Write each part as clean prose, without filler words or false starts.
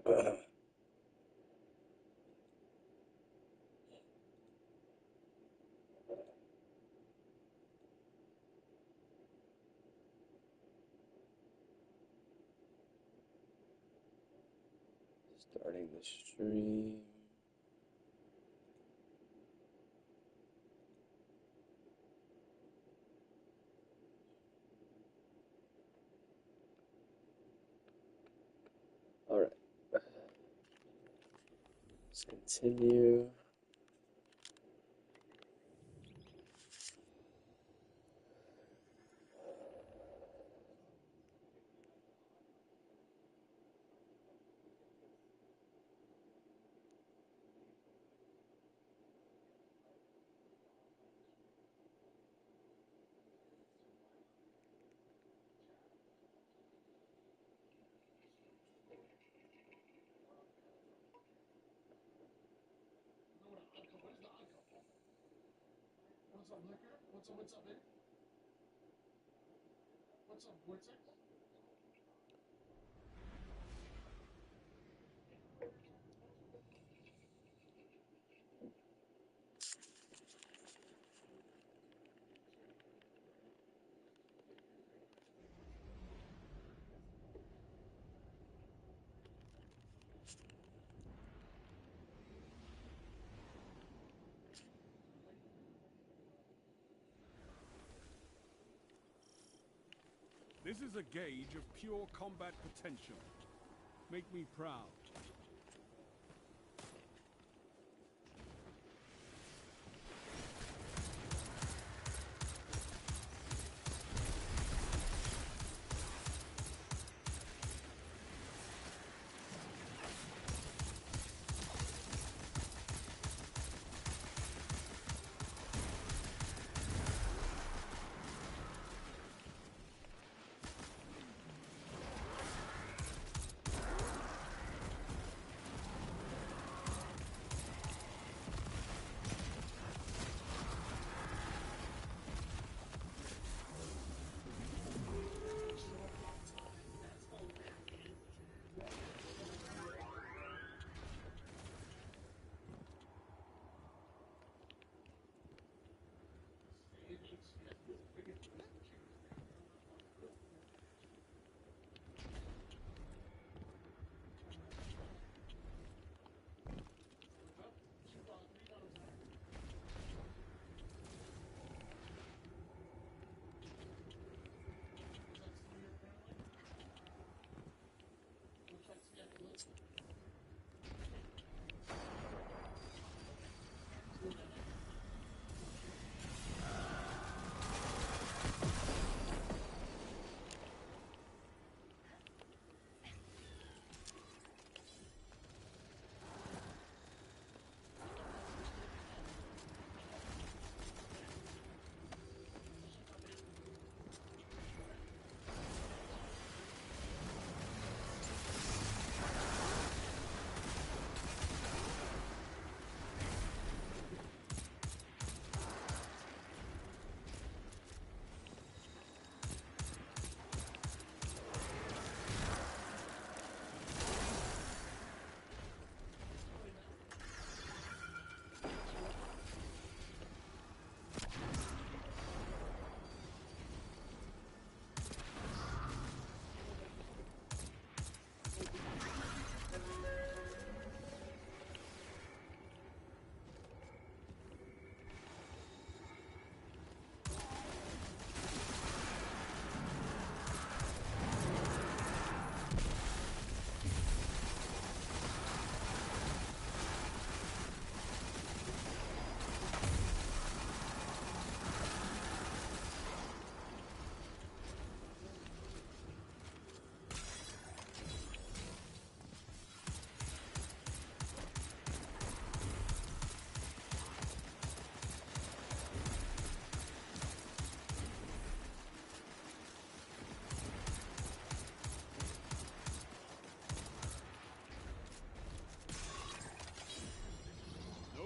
Starting the stream. All right. Let's continue. This is a gauge of pure combat potential. Make me proud.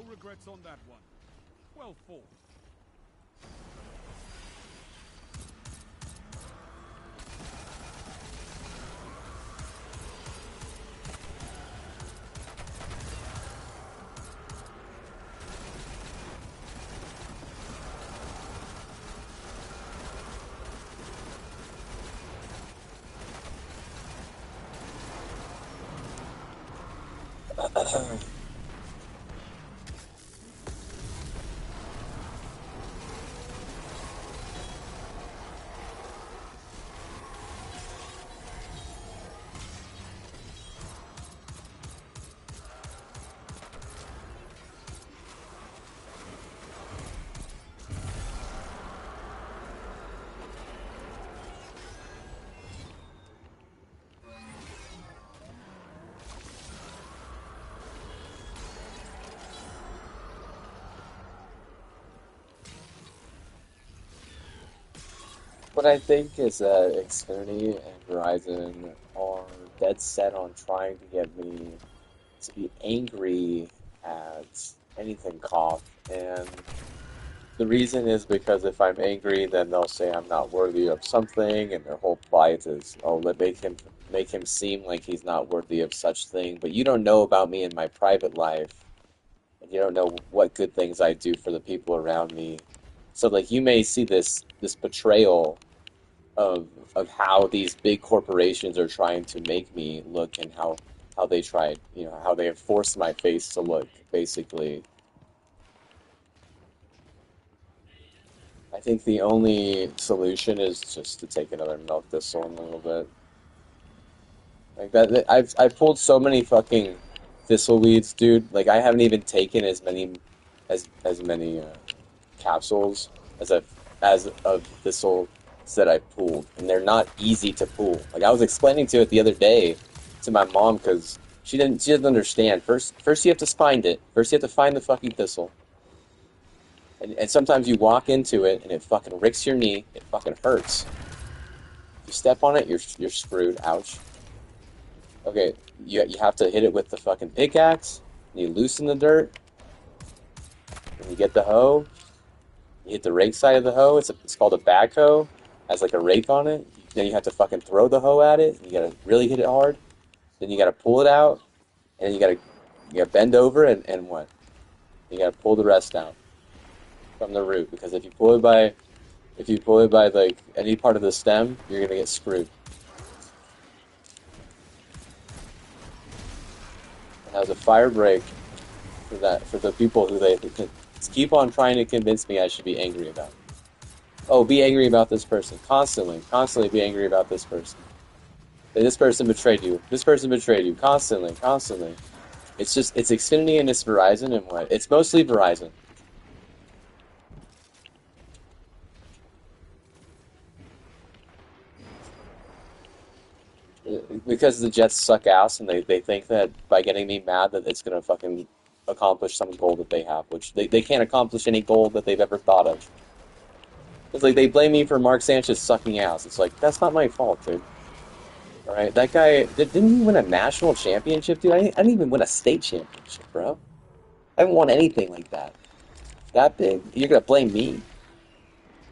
Regrets on that one. Well fought. What I think is that Xfinity and Verizon are dead set on trying to get me to be angry at anything cough. And the reason is because if I'm angry, then they'll say I'm not worthy of something, and their whole plight is, oh, let make him seem like he's not worthy of such thing. But you don't know about me in my private life, and you don't know what good things I do for the people around me. So like you may see this betrayal of how these big corporations are trying to make me look, and how they tried, how they have forced my face to look, basically. I think the only solution is just to take another milk thistle in a little bit. Like I've pulled so many fucking thistle weeds, dude. Like I haven't even taken as many capsules as of thistle that I pulled, and they're not easy to pull. Like I was explaining to it the other day to my mom because she doesn't understand. First you have to find it. First you have to find the fucking thistle. And sometimes you walk into it and it fucking ricks your knee. It fucking hurts. If you step on it, you're screwed. Ouch. Okay, you have to hit it with the fucking pickaxe. And you loosen the dirt. And you get the hoe. You hit the rake side of the hoe. It's called a backhoe. Has like a rake on it. Then you have to fucking throw the hoe at it. And you gotta really hit it hard. Then you gotta pull it out. And you gotta bend over and what? You gotta pull the rest out from the root, because if you pull it by like any part of the stem, you're gonna get screwed. It has a fire break for the people who they keep on trying to convince me I should be angry about. Oh, be angry about this person constantly, constantly be angry about this person. This person betrayed you. This person betrayed you constantly, constantly. It's Xfinity and it's Verizon and what? It's mostly Verizon. Because the Jets suck ass, and they think that by getting me mad that it's gonna fucking accomplish some goal that they have, which they can't accomplish any goal that they've ever thought of. It's like they blame me for Mark Sanchez sucking ass. It's like that's not my fault, dude. All right, that guy didn't he win a national championship, dude? I didn't even win a state championship, bro. I haven't won anything like that. That big? You're gonna blame me?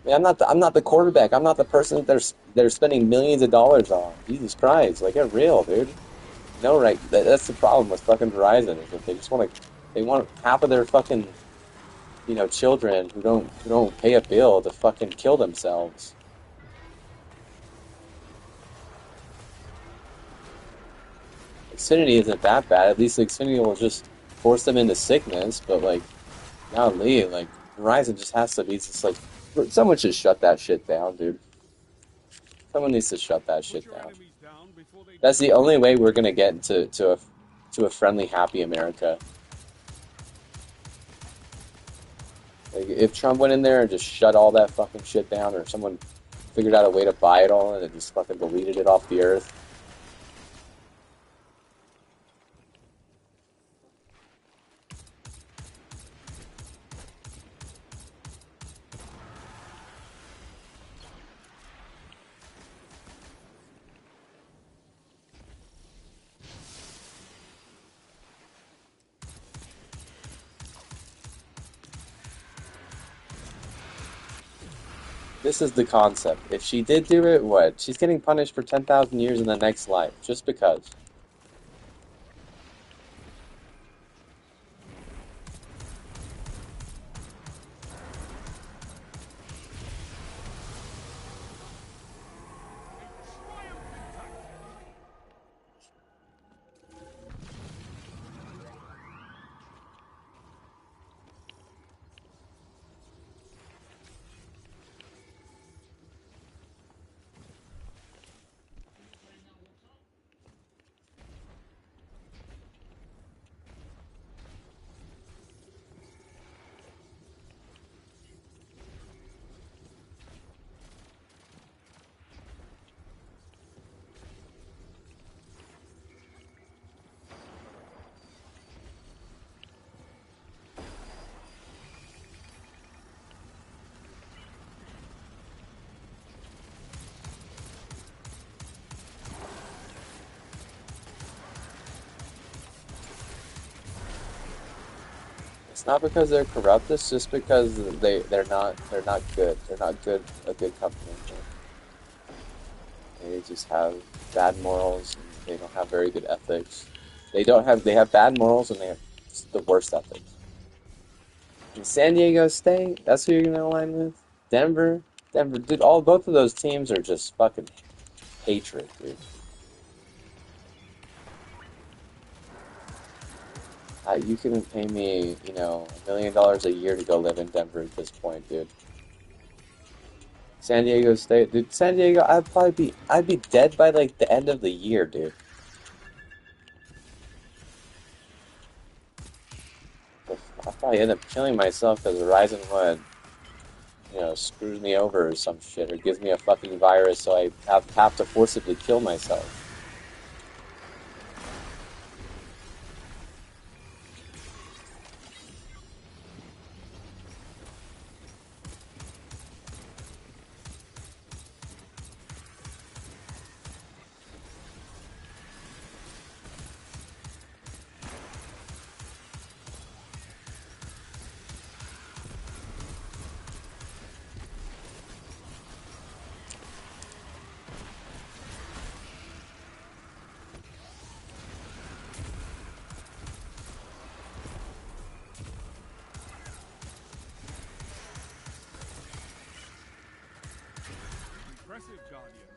I mean, I'm not the quarterback. I'm not the person that they're spending millions of dollars on. Jesus Christ, like get real, dude. No, right? That's the problem with fucking Verizon, is that they want half of their fucking children who don't pay a bill to fucking kill themselves. Xfinity isn't that bad. At least Xfinity will just force them into sickness. But like, golly, like Verizon just has to be just like someone should shut that shit down, dude. Someone needs to shut that Put shit your down. enemies down before they That's the disappear. only way we're gonna get to a friendly, happy America. Like, if Trump went in there and just shut all that fucking shit down, or someone figured out a way to buy it all and it just fucking deleted it off the earth. This is the concept. If she did do it, what? She's getting punished for 10,000 years in the next life, just because. A triumphant tactic. It's not because they're corrupt. It's just because they're not good. They're not good a good company. They just have bad morals and they don't have very good ethics. They have bad morals and they have the worst ethics. And San Diego State, that's who you're gonna align with? Denver? Denver, dude, both of those teams are just fucking hatred, dude. You can pay me, $1 million a year to go live in Denver at this point, dude. San Diego State, dude. San Diego, I'd be dead by like the end of the year, dude. I'll probably end up killing myself because Horizon One, screws me over or some shit, or gives me a fucking virus, so I have to forcibly kill myself. Impressive, Guardian.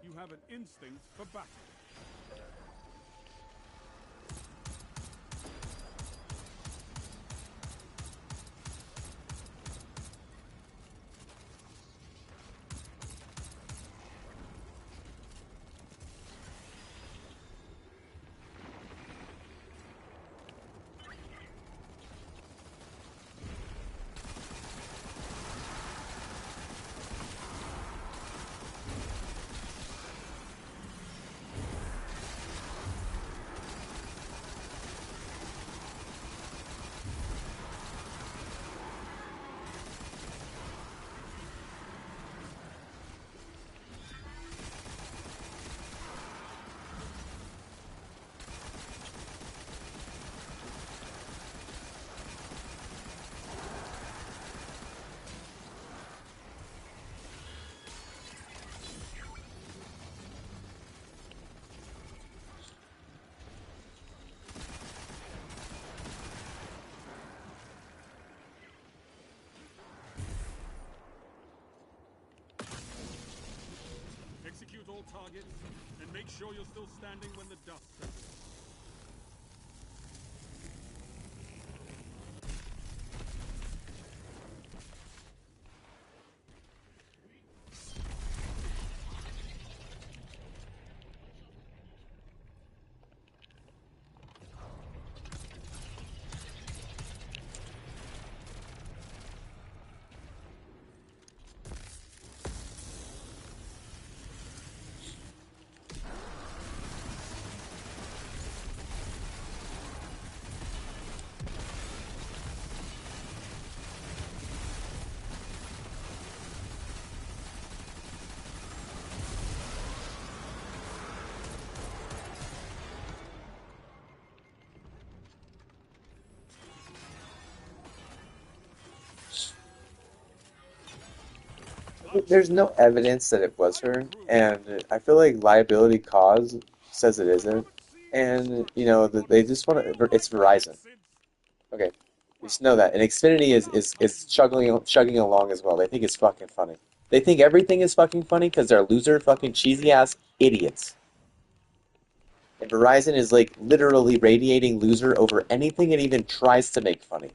You have an instinct for battle. Execute all targets, and make sure you're still standing when the dust settles. There's no evidence that it was her, and I feel like liability cause says it isn't. And they just want to. It's Verizon. Okay, we just know that. And Xfinity is chugging along as well. They think it's fucking funny. They think everything is fucking funny because they're loser, fucking cheesy ass idiots. And Verizon is like literally radiating loser over anything it even tries to make funny.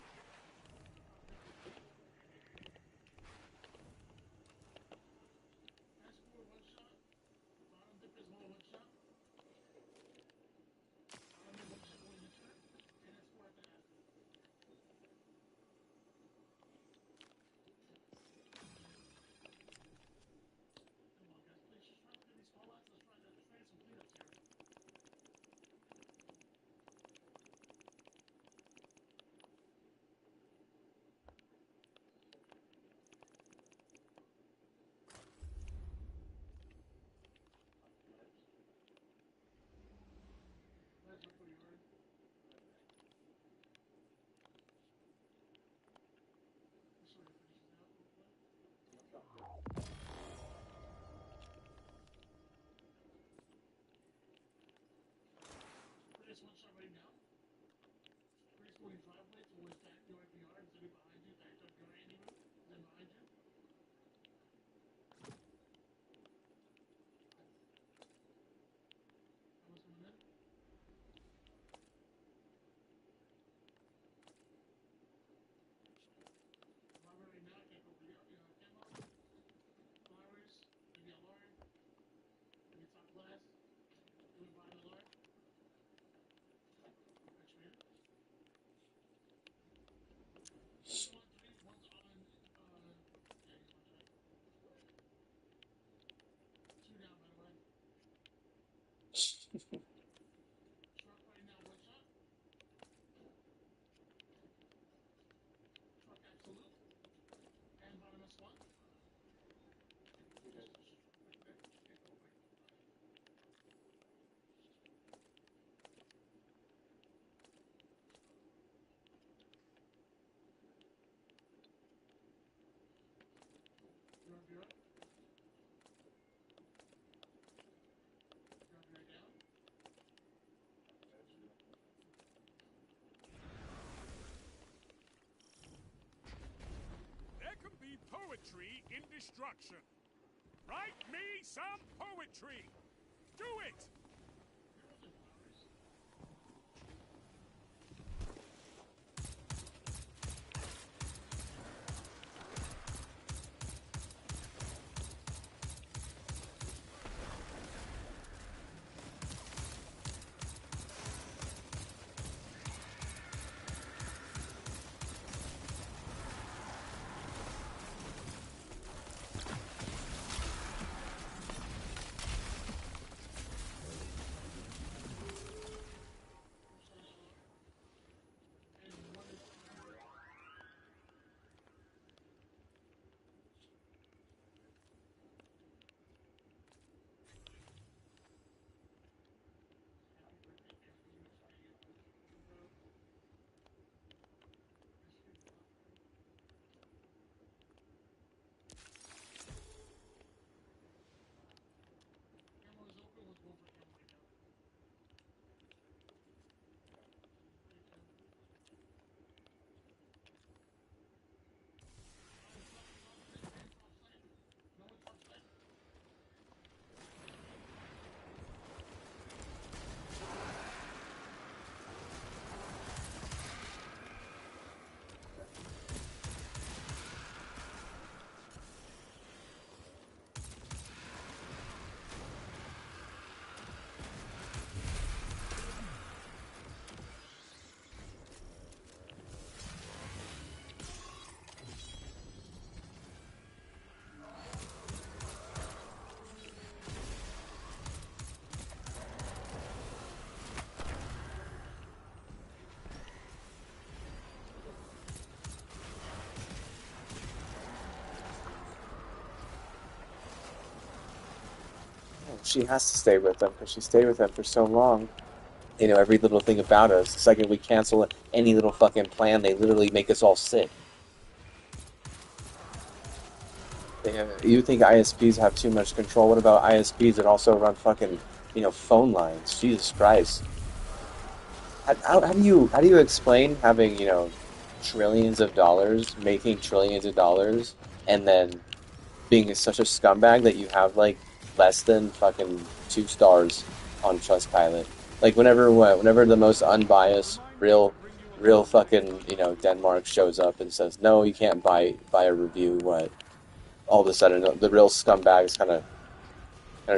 There can be poetry in destruction. Write me some poetry. Do it! She has to stay with them because she stayed with them for so long. They know every little thing about us. The second we cancel any little fucking plan, they literally make us all sick. You think ISPs have too much control? What about ISPs that also run fucking, phone lines? Jesus Christ. How do you explain having, trillions of dollars, making trillions of dollars, and then being such a scumbag that you have like less than fucking 2 stars on Trustpilot? Like whenever the most unbiased, real fucking Denmark shows up and says no, you can't buy a review. What all of a sudden the real scumbags kind of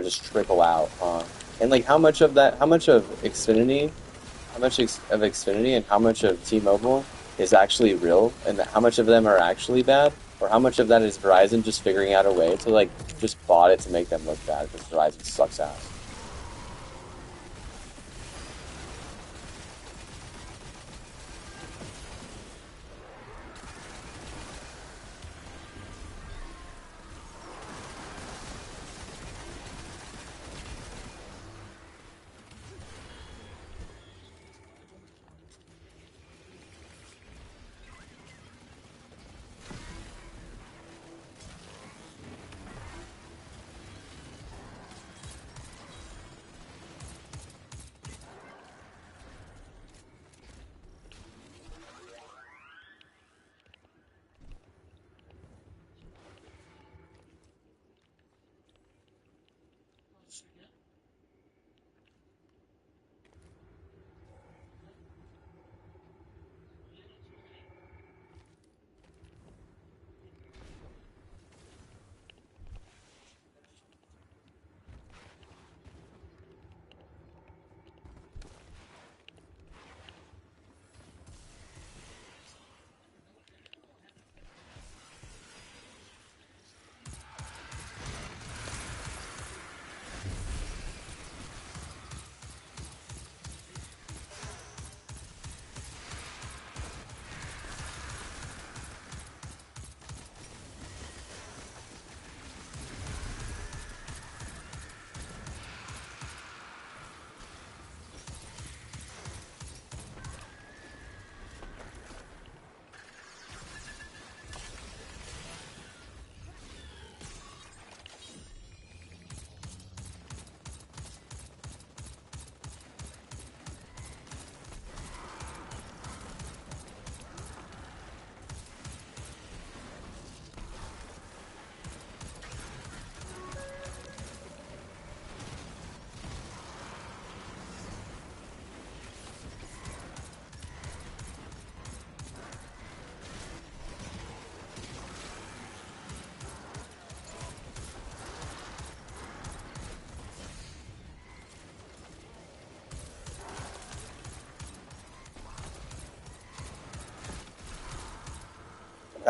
just trickle out, huh? And like how much of Xfinity, of Xfinity and how much of T-Mobile is actually real, and how much of them are actually bad, or how much of that is Verizon just figuring out a way to like just bought it to make them look bad because Verizon sucks ass.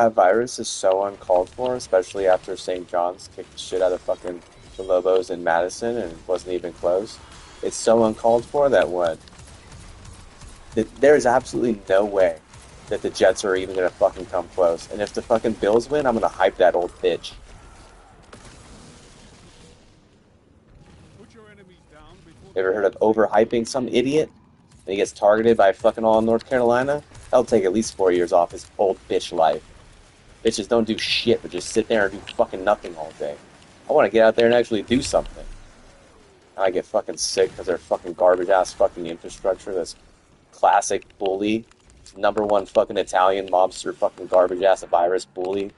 That virus is so uncalled for, especially after St. John's kicked the shit out of fucking the Lobos in Madison and it wasn't even close. It's so uncalled for that what? That there is absolutely no way that the Jets are even gonna fucking come close. And if the fucking Bills win, I'm gonna hype that old bitch. Put your enemies down before they Ever heard can of say overhyping some idiot? And he gets targeted by fucking all North Carolina? That'll take at least 4 years off his old bitch life. Bitches don't do shit but just sit there and do fucking nothing all day. I want to get out there and actually do something. And I get fucking sick because they're fucking garbage ass fucking infrastructure. This classic bully, number one fucking Italian mobster fucking garbage ass virus bully.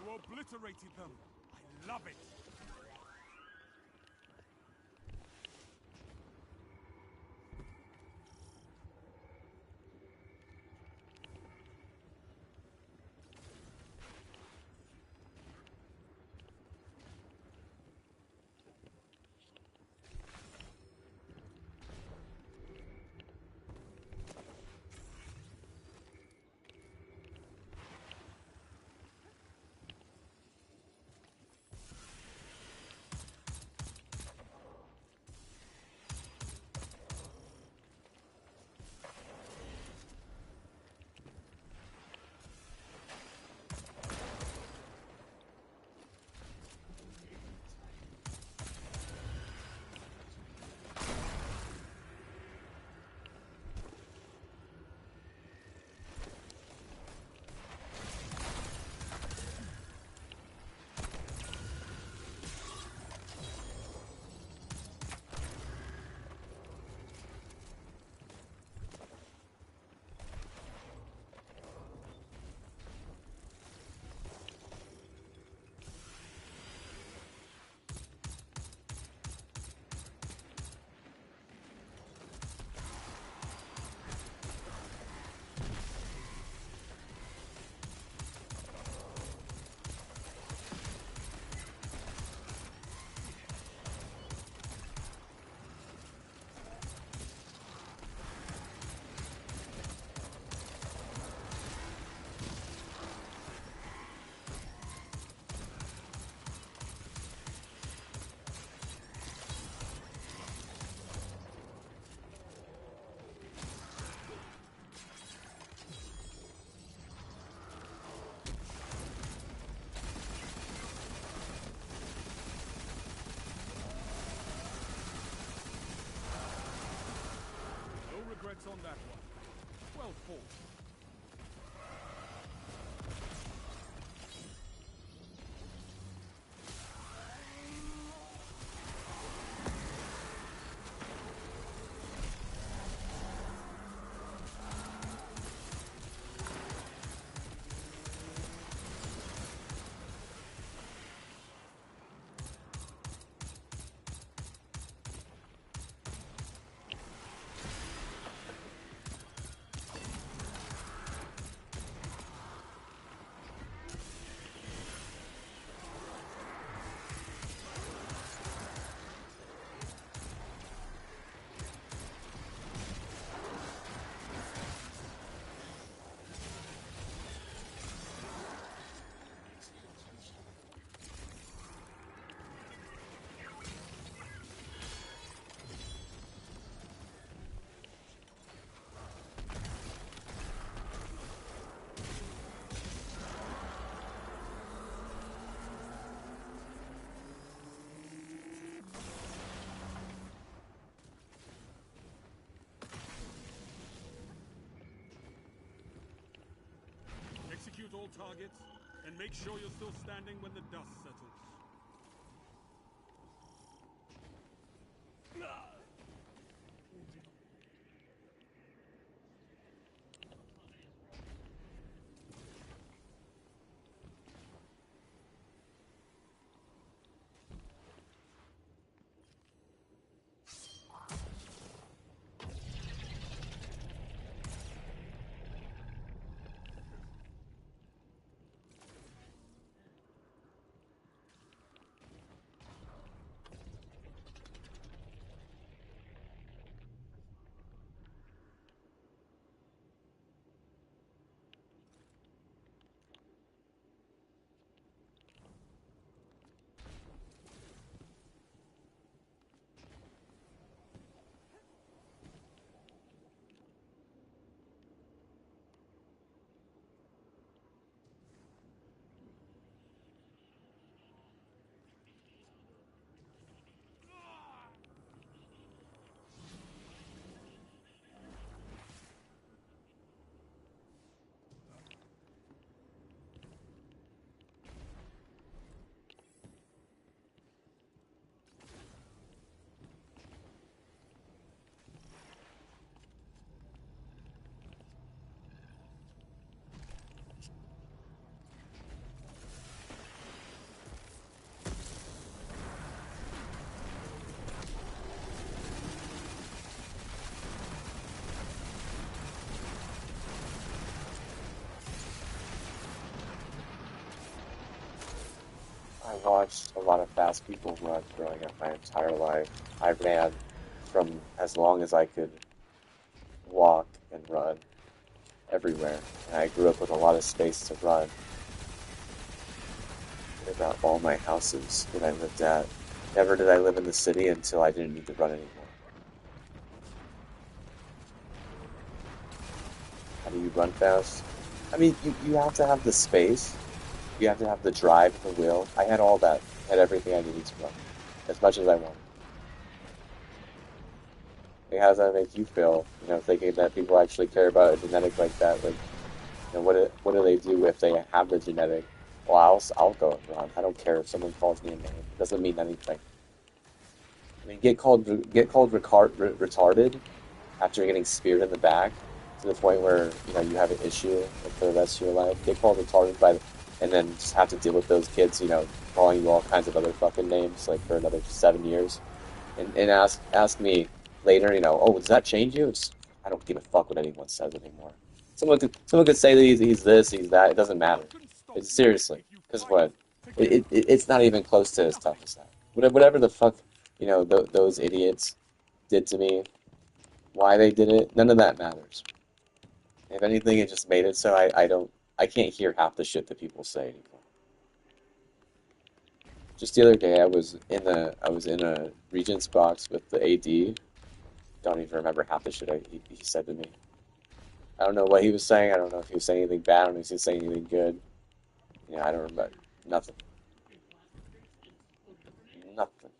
you obliterated them. I love it. execute all targets, and make sure you're still standing when the dust settles. I watched a lot of fast people run growing up my entire life. I ran from as long as I could walk and run everywhere. And I grew up with a lot of space to run. About all my houses that I lived at. Never did I live in the city until I didn't need to run anymore. How do you run fast? I mean, you have to have the space. You have to have the drive, the will. I had all that. I had everything I needed to run. As much as I wanted. Like, how does that make you feel? Thinking that people actually care about a genetic like that. Like, what do they do if they have the genetic? Well, I'll go and run. I don't care if someone calls me a name. It doesn't mean anything. I mean, get called retarded after getting speared in the back to the point where you have an issue for the rest of your life. Get called retarded and then just have to deal with those kids, calling you all kinds of other fucking names like for another 7 years, and ask me later, oh, does that change you? I don't give a fuck what anyone says anymore. Someone could say that he's this, he's that. It doesn't matter. It's seriously, because what? It's not even close to as tough as that. Whatever the fuck, those idiots did to me, why they did it, none of that matters. If anything, it just made it so I can't hear half the shit that people say anymore. Just the other day, I was in a Regent's box with the AD. Don't even remember half the shit he said to me. I don't know what he was saying. I don't know if he was saying anything bad. I don't know if he was saying anything good. I don't remember nothing. Nothing.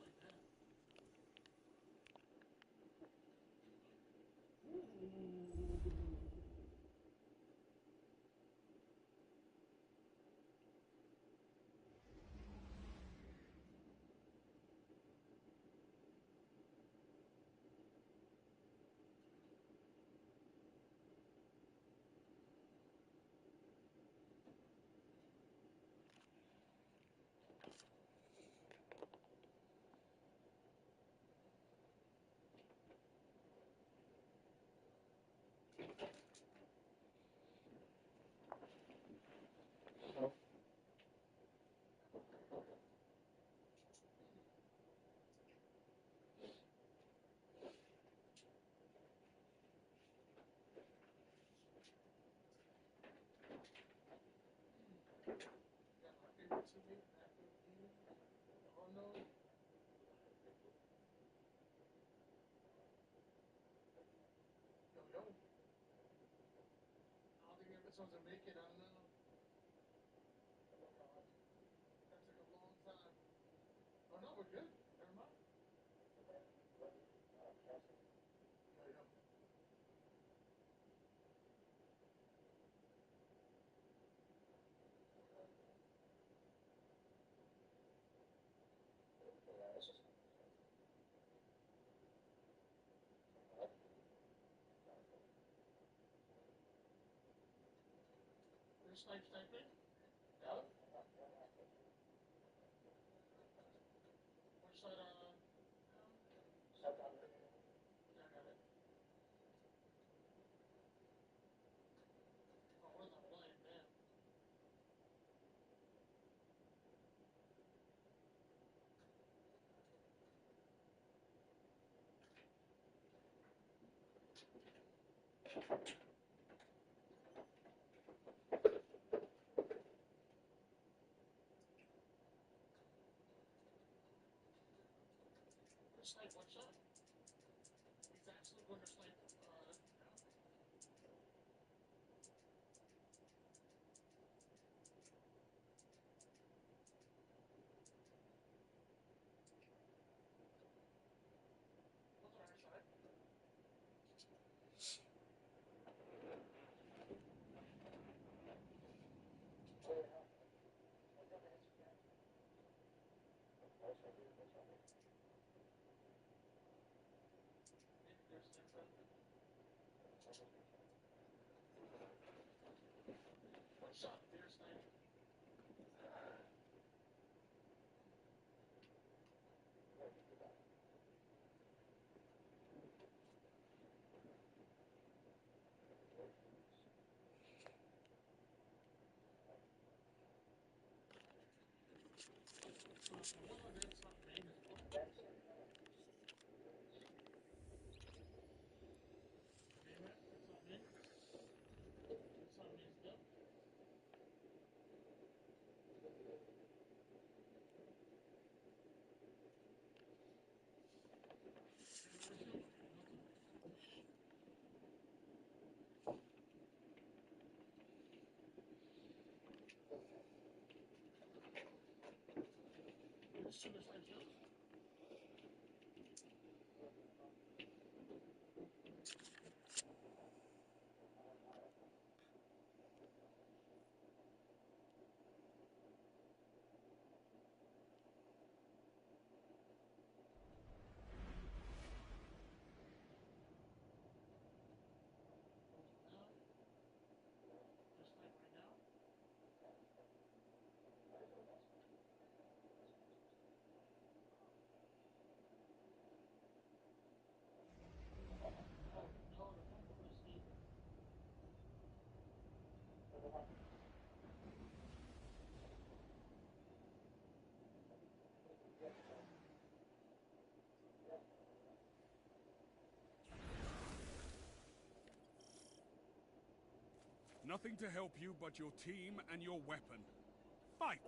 Nothing to help you but your team and your weapon. Fight!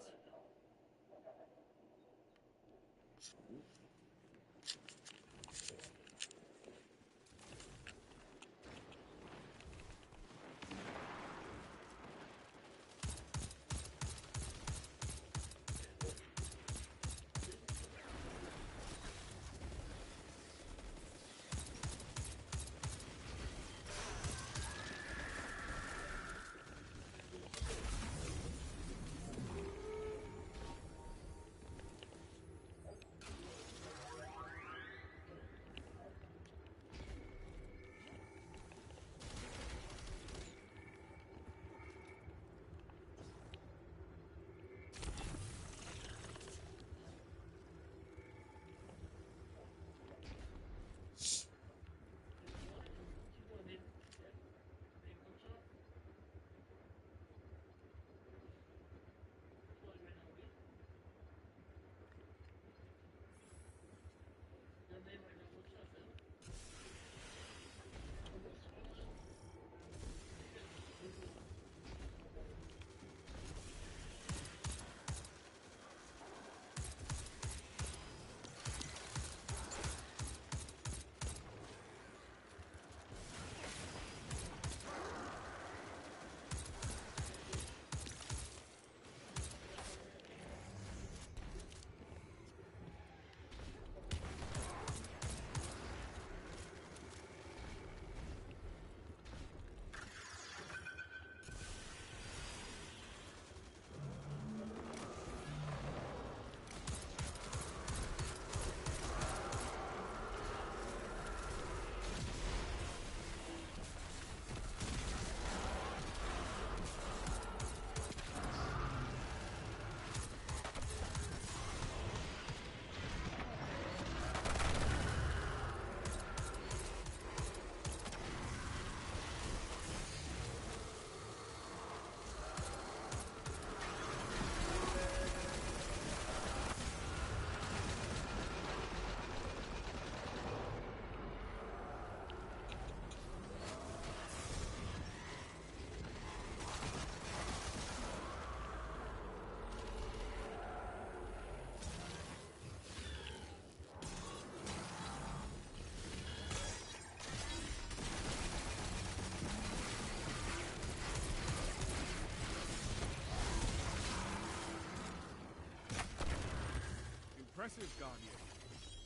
impressive, Guardian.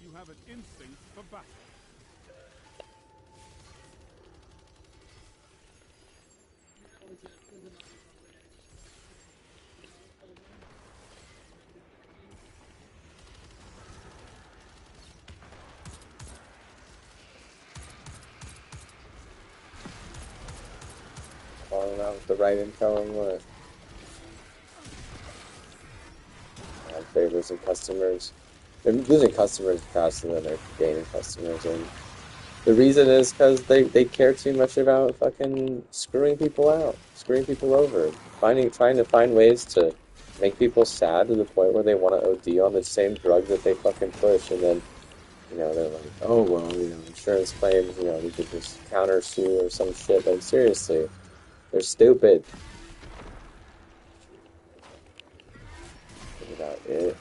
You have an instinct for battle. Calling out with the right info and what? They're losing customers. They're losing customers faster than they're gaining customers, and the reason is because they care too much about fucking screwing people out, screwing people over, trying to find ways to make people sad to the point where they want to OD on the same drug that they fucking push, and then, they're like, oh, well, insurance claims, we could just counter sue or some shit. Like, seriously, they're stupid. Think about it.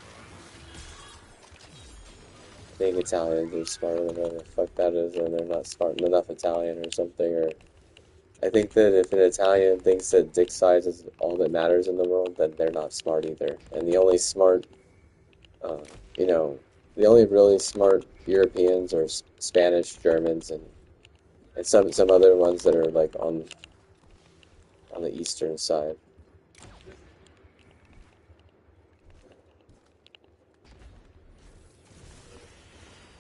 Being Italian, they're smarter than whatever the fuck that is, or they're not smart enough Italian or something, or I think that if an Italian thinks that dick size is all that matters in the world, then they're not smart either. And the only smart, uh, you know, the only really smart Europeans are Spanish, Germans, and some other ones that are like on the eastern side.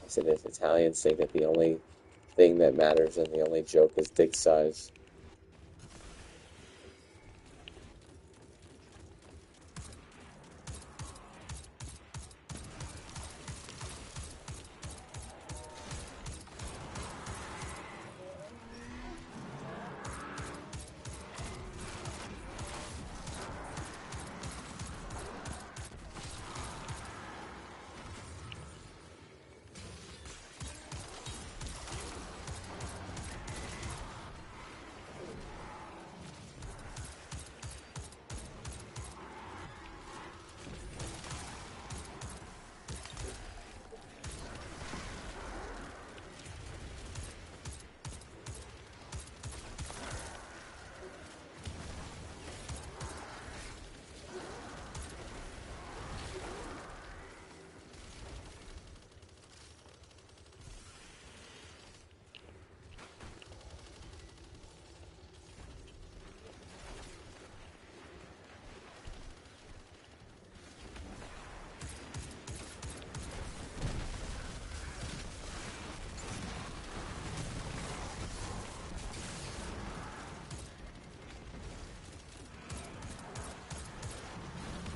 I said if Italians think that the only thing that matters and the only joke is dick size.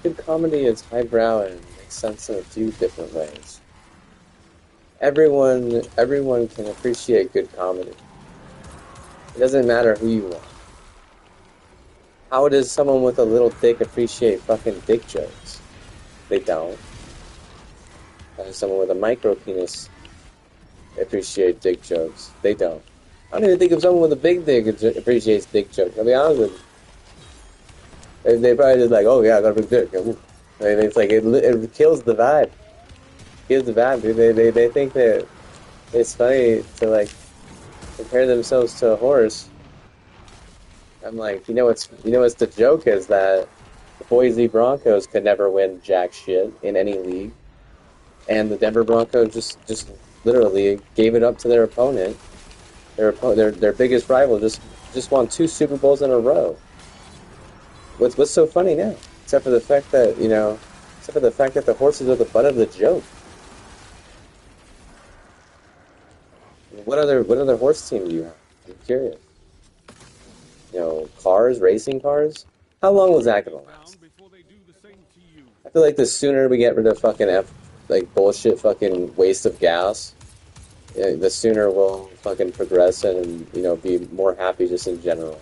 Good comedy is highbrow and makes sense in a few different ways. Everyone can appreciate good comedy. It doesn't matter who you are. How does someone with a little dick appreciate fucking dick jokes? They don't. How does someone with a micro penis appreciate dick jokes? They don't. I don't even think if someone with a big dick appreciates dick jokes. I'll be honest with you. They probably just like, oh yeah, I got a big dick. I mean, it's like it kills the vibe. Kills the vibe, dude. They think that it's funny to like compare themselves to a horse. I'm like, what's the joke is that the Boise Broncos could never win jack shit in any league, and the Denver Broncos just literally gave it up to their opponent. Their biggest rival just won 2 Super Bowls in a row. What's so funny now? Except for the fact that the horses are the butt of the joke. What other horse team do you have? I'm curious. Cars, racing cars. How long was that gonna last? I feel like the sooner we get rid of fucking like bullshit fucking waste of gas, the sooner we'll fucking progress and be more happy just in general.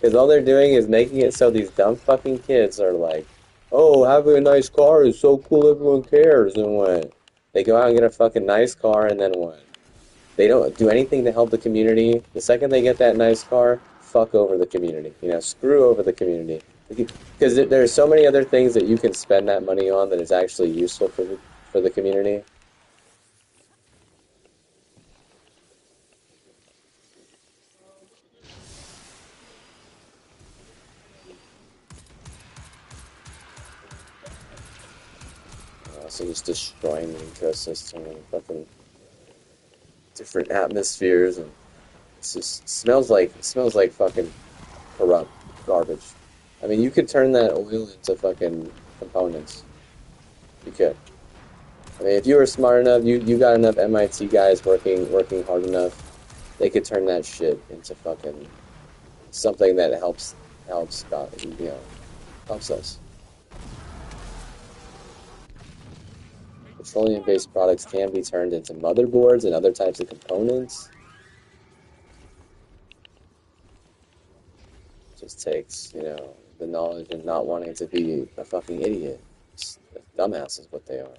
Because all they're doing is making it so these dumb fucking kids are like, oh, having a nice car is so cool, everyone cares, and what? They go out and get a fucking nice car, and then what? They don't do anything to help the community. The second they get that nice car, fuck over the community. Screw over the community. Because there are so many other things that you can spend that money on that is actually useful for the community. also just destroying the ecosystem and fucking different atmospheres, and it just smells like fucking corrupt garbage. I mean, you could turn that oil into fucking components. You could. I mean, if you were smart enough, you got enough MIT guys working hard enough, they could turn that shit into fucking something that helps God, helps us. Petroleum-based products can be turned into motherboards and other types of components. It just takes, the knowledge and not wanting to be a fucking idiot. Just a dumbass is what they are.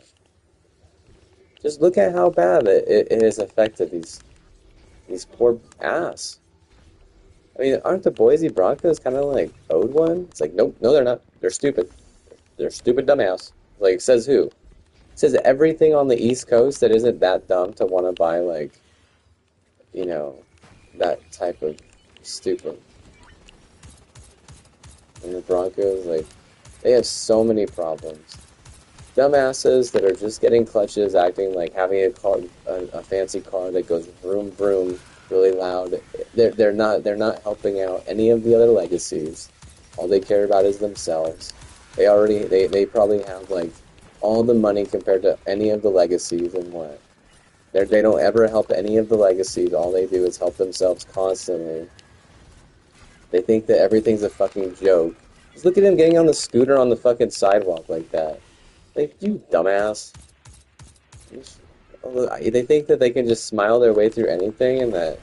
Just look at how bad it has affected these poor ass. I mean, aren't the Boise Broncos kind of like owed one? It's like, nope, no, they're not. They're stupid. They're stupid dumbass. Like, says who? Says everything on the East Coast that isn't that dumb to want to buy, like, you know, that type of stupid. And the Broncos, like, they have so many problems. Dumbasses that are just getting clutches, acting like having a fancy car that goes vroom vroom, really loud. They're not helping out any of the other legacies. All they care about is themselves. They probably have like all the money compared to any of the legacies, and what? They don't ever help any of the legacies. All they do is help themselves constantly. They think that everything's a fucking joke. Just look at him getting on the scooter on the fucking sidewalk like that. Like, you dumbass. They think that they can just smile their way through anything, and that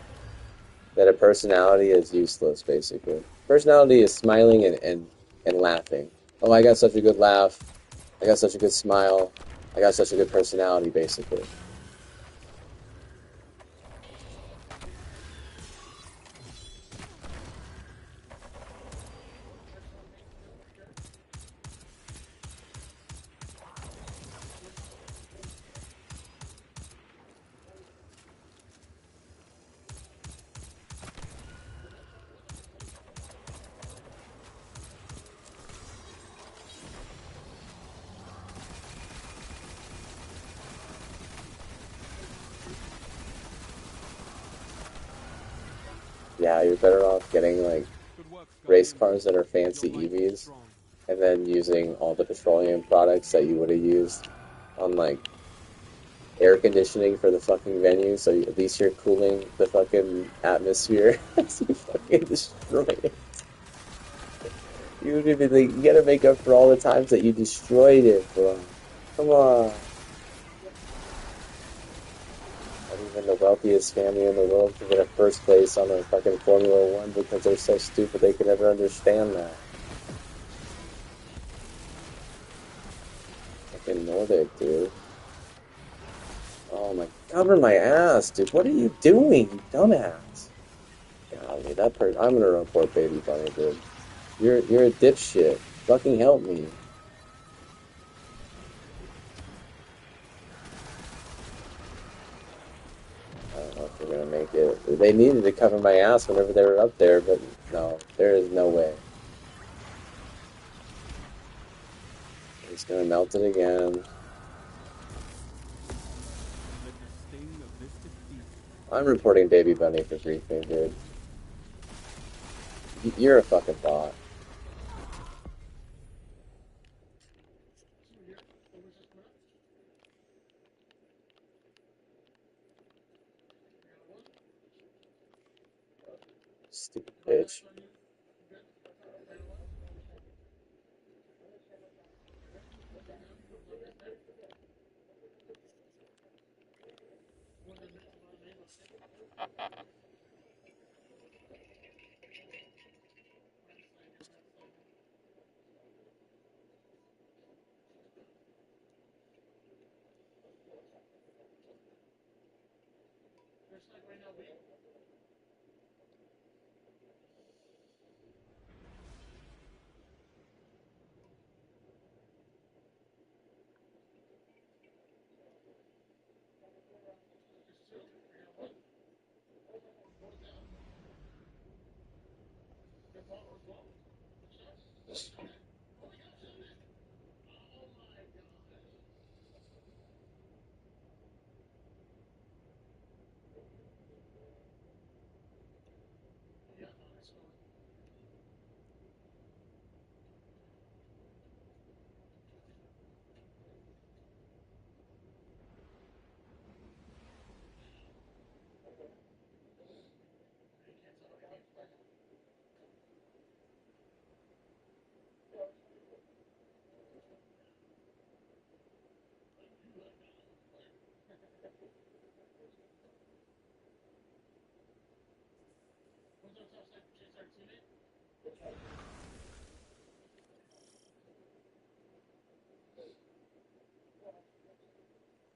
a personality is useless, basically. Personality is smiling and laughing. Oh, I got such a good laugh. I got such a good smile. I got such a good personality, basically. Yeah, you're better off getting, like, race cars that are fancy EVs, and then using all the petroleum products that you would have used on, like, air conditioning for the fucking venue, so at least you're cooling the fucking atmosphere as you fucking destroy it. You gotta make up for all the times that you destroyed it, bro. Come on. Not even the wealthiest family in the world can get a first place on a fucking Formula One because they're so stupid they can never understand that. Fucking Nordic, dude. Oh my, cover my ass, dude. What are you doing, you dumbass? Golly, I'm gonna report Baby Bunny, dude. You're a dipshit. Fucking help me. I don't know if they're gonna make it. They needed to cover my ass whenever they were up there, but no, there is no way. He's gonna melt it again. I'm reporting Baby Bunny for briefing, dude. You're a fucking bot. Stupid bitch.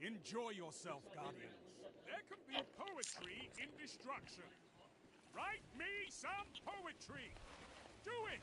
Enjoy yourself, Guardians. There can be poetry in destruction. Write me some poetry. Do it!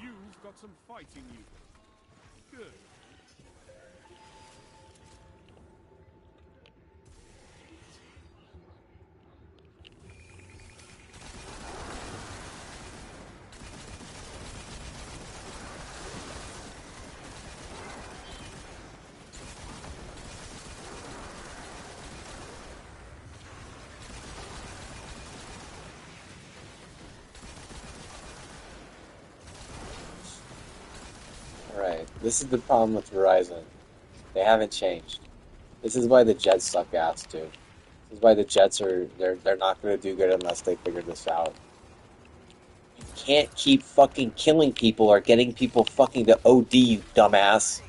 You've got some fight in you. Good. Right. This is the problem with Verizon. They haven't changed. This is why the Jets suck ass too. This is why the Jets are they're not gonna do good unless they figure this out. You can't keep fucking killing people or getting people fucking to OD, you dumbass.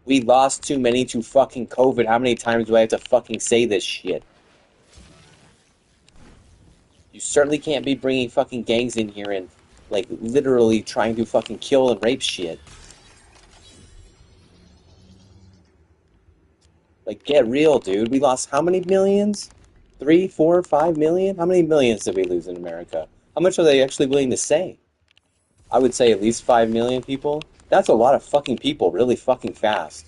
We lost too many to fucking COVID. How many times do I have to fucking say this shit? You certainly can't be bringing fucking gangs in here and, like, literally trying to fucking kill and rape shit. Like, get real, dude. We lost how many millions? 3, 4, 5 million? How many millions did we lose in America? How much are they actually willing to say? I would say at least 5 million people. That's a lot of fucking people really fucking fast.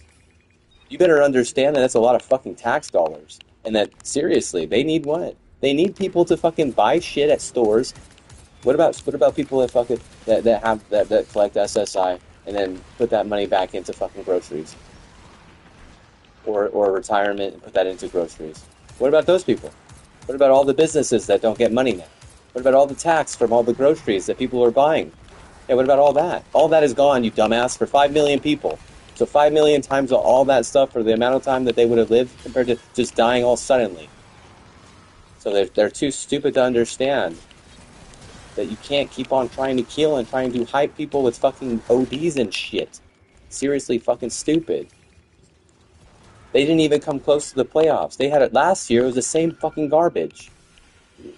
You better understand that that's a lot of fucking tax dollars. And that, seriously, they need what? They need people to fucking buy shit at stores. What about people that fucking that collect SSI and then put that money back into fucking groceries? Or retirement and put that into groceries. What about those people? What about all the businesses that don't get money now? What about all the tax from all the groceries that people are buying? Yeah, what about all that? All that is gone, you dumbass, for 5 million people. So 5 million times all that stuff for the amount of time that they would have lived compared to just dying all suddenly. So they're too stupid to understand that you can't keep on trying to kill and trying to hype people with fucking ODs and shit. seriously fucking stupid. They didn't even come close to the playoffs. They had it last year. It was the same fucking garbage.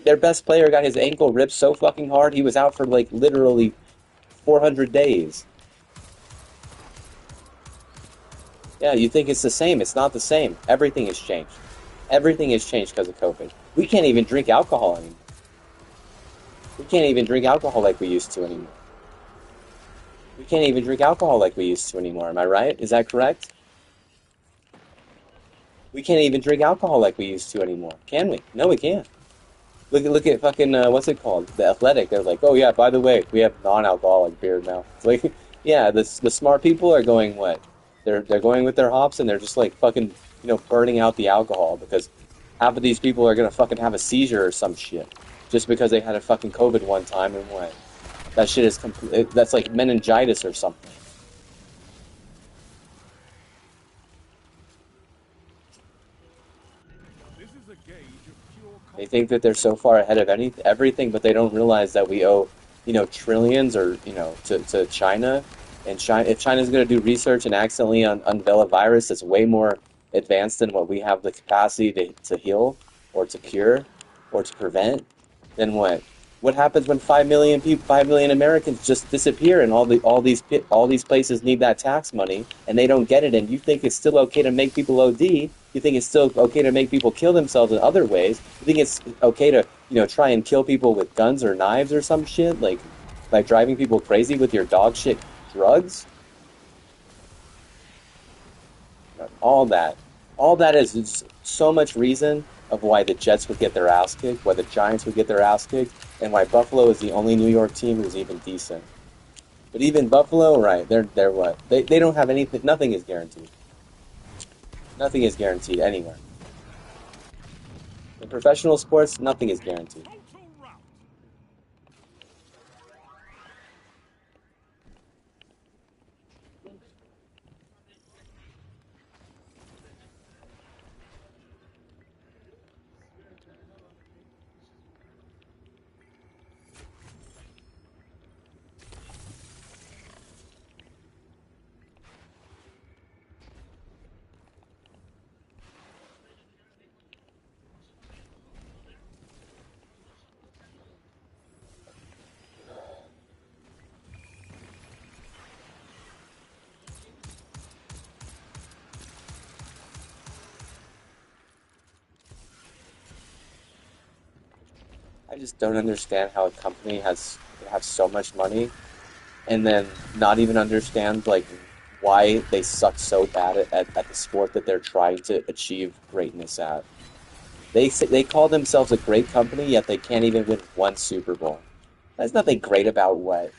Their best player got his ankle ripped so fucking hard he was out for like literally 400 days. Yeah, you think it's the same. It's not the same. Everything has changed. Everything has changed because of COVID. We can't even drink alcohol anymore. We can't even drink alcohol like we used to anymore. We can't even drink alcohol like we used to anymore. Am I right? Is that correct? We can't even drink alcohol like we used to anymore. Can we? No, we can't. Look at fucking what's it called? The Athletic. They're like, oh yeah, by the way, we have non-alcoholic beer now. It's like, yeah, the smart people are going what? They're going with their hops and they're just like fucking burning out the alcohol because half of these people are gonna fucking have a seizure or some shit just because they had a fucking COVID one time and what? That shit is complete. That's like meningitis or something. This is a gauge of pure They think that they're so far ahead of everything, but they don't realize that we owe, trillions or to China. And China, if China's going to do research and accidentally unveil a virus that's way more advanced than what we have the capacity to heal or to cure or to prevent, then what? What happens when 5 million people, 5 million Americans just disappear, and all these places need that tax money, and they don't get it, and you think it's still okay to make people OD? You think it's still okay to make people kill themselves in other ways? You think it's okay to try and kill people with guns or knives or some shit, like driving people crazy with your dog shit drugs? All that, all that is so much reason of why the Jets would get their ass kicked, why the Giants would get their ass kicked, and why Buffalo is the only New York team who's even decent. But even Buffalo, right? They're what? They don't have anything. Nothing is guaranteed. Nothing is guaranteed anywhere. In professional sports, nothing is guaranteed. total rout. I just don't understand how a company has have so much money and then not even understand like why they suck so bad at the sport that they're trying to achieve greatness at. They call themselves a great company, yet they can't even win one Super Bowl. There's nothing great about what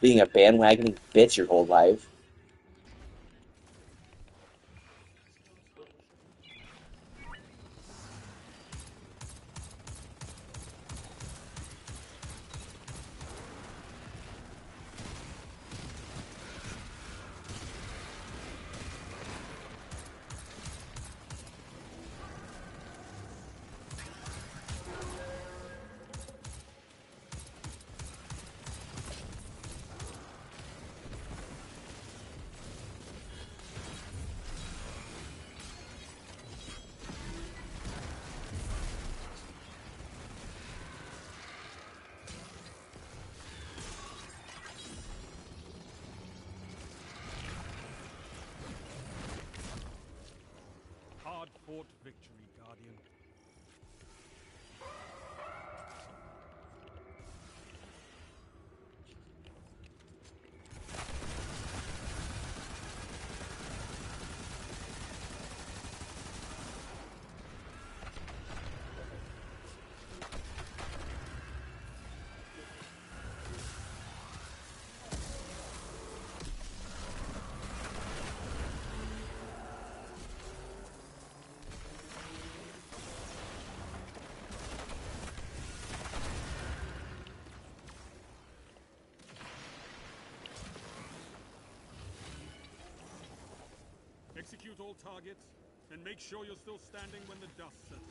being a bandwagoning bitch your whole life. Hard-fought victory, Guardian. Execute all targets, and make sure you're still standing when the dust settles.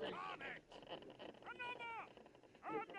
On it! Another! Another!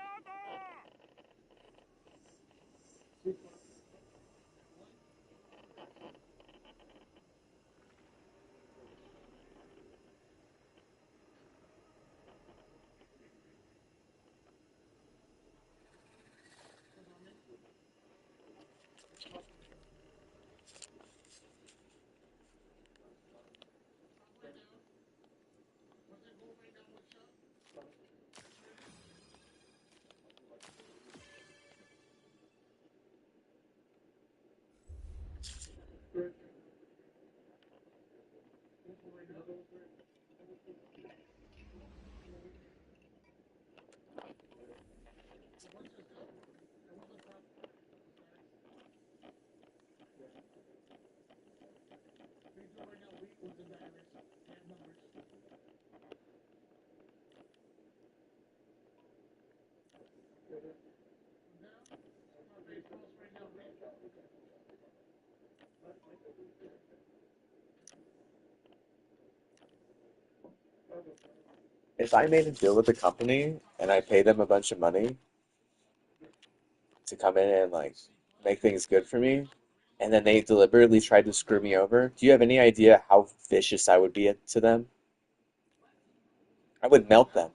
If I made a deal with the company and I paid them a bunch of money to come in and like make things good for me, and then they deliberately tried to screw me over, do you have any idea how vicious I would be to them? I would melt them.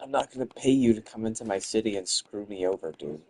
I'm not gonna pay you to come into my city and screw me over, dude.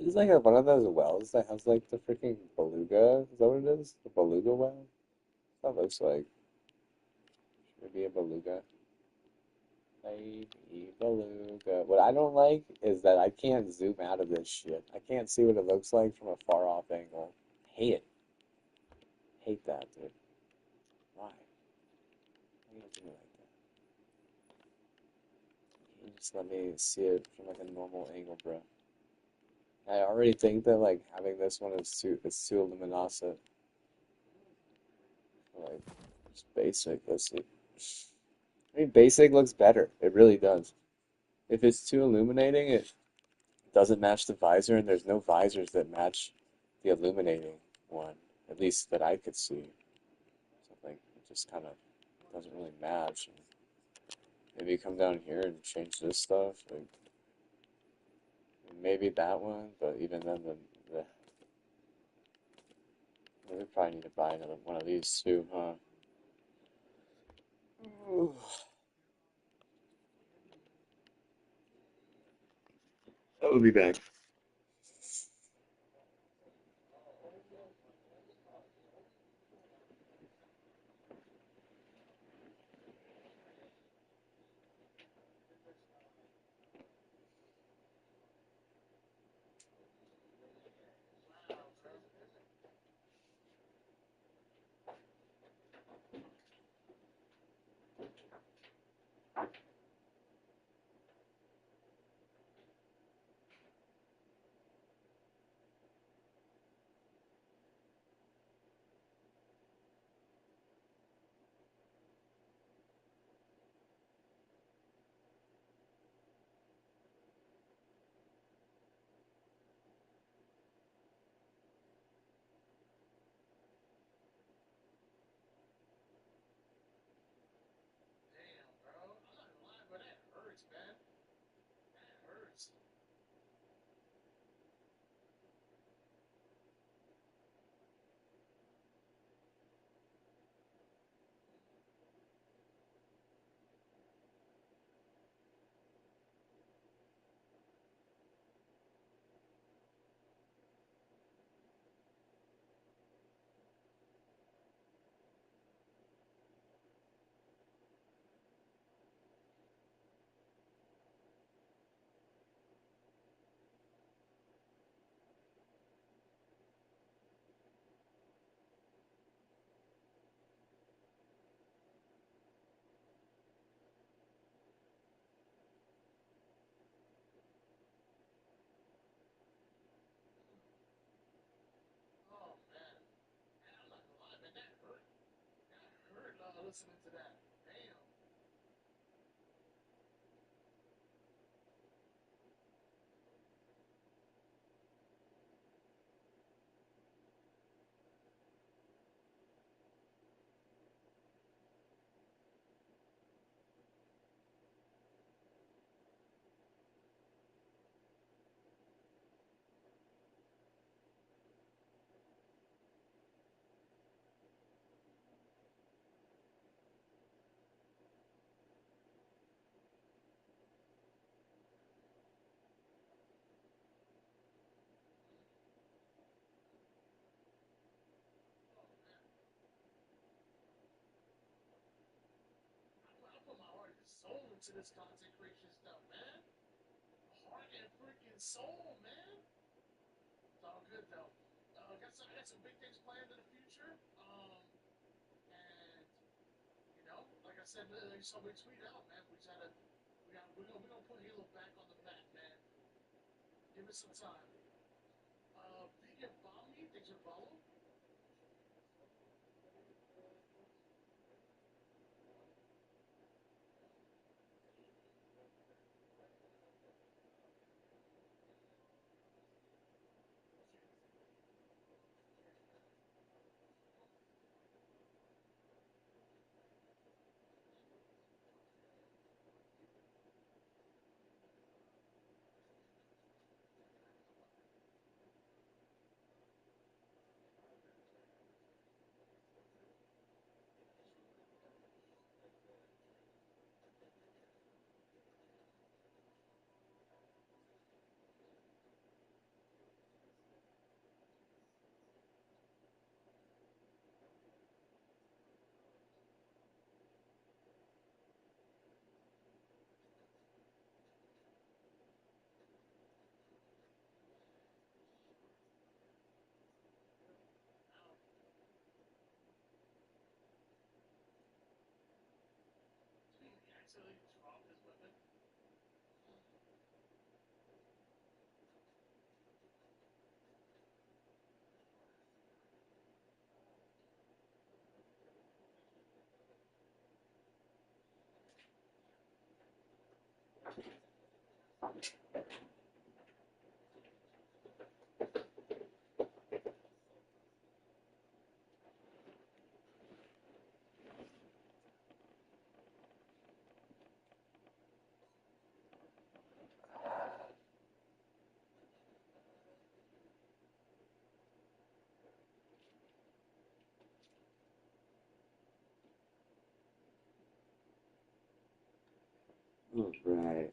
It's like one of those wells that has like the freaking beluga. Is that what it is? The beluga well? That looks like maybe a beluga. Baby beluga. What I don't like is that I can't zoom out of this shit. I can't see what it looks like from a far off angle. Hate it. Hate that, dude. Why? Why you do me like that? You just let me see it from like a normal angle, bro. I already think that like having this one is too luminosity. Like it's basic. Let's see. I mean, basic looks better. It really does. If it's too illuminating, it doesn't match the visor, and there's no visors that match the illuminating one, at least that I could see. So like it just kind of doesn't really match. And maybe come down here and change this stuff. Like maybe that one, but even then, the we probably need to buy another one of these too, huh? I will be back. All right.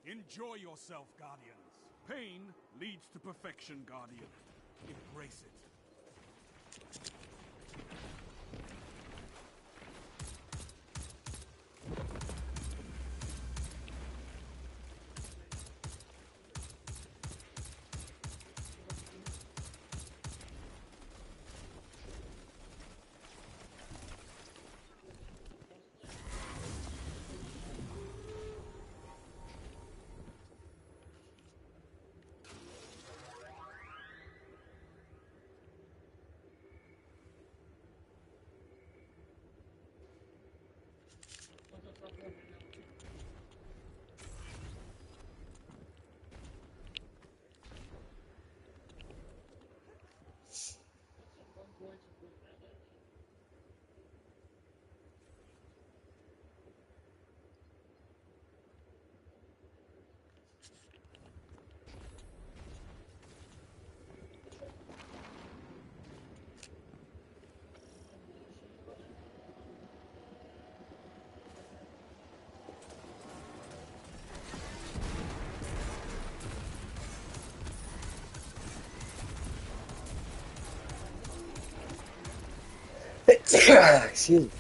Enjoy yourself, Guardians. Pain leads to perfection, Guardian. Embrace it. Excuse me.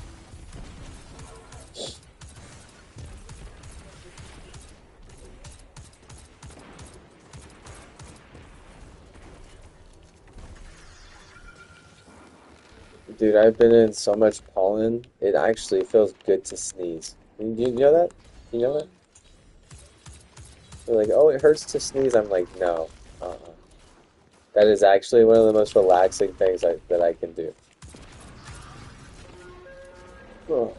Dude, I've been in so much pollen, it actually feels good to sneeze. You know that? You know that? They're like, oh, it hurts to sneeze. I'm like, no. Uh-uh. That is actually one of the most relaxing things that I can do. Oh.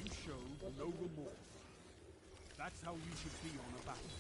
You showed no remorse. That's how you should be on a battlefield.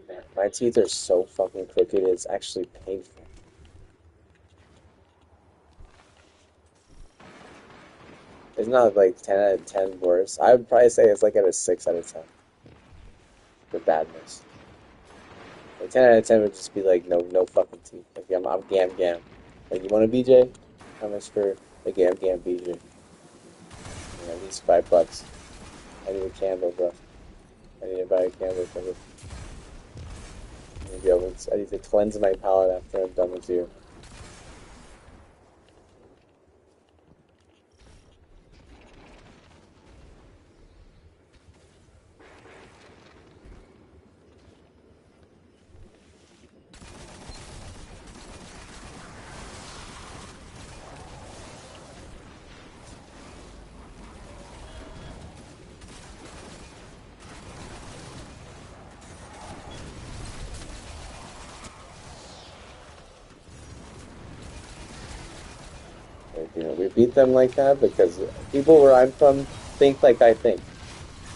Man, my teeth are so fucking crooked, it's actually painful. It's not like 10 out of 10 worse. I would probably say it's like at a 6 out of 10 for badness. Like 10 out of 10 would just be like no fucking teeth. Like I'm gam gam. Like you want a BJ? How much for a gam gam BJ? Yeah, at least $5. I need a candle, bro. I need to buy a candle for this. I need to cleanse my palate after I'm done with you. Like, we beat them like that because people where I'm from think like I think.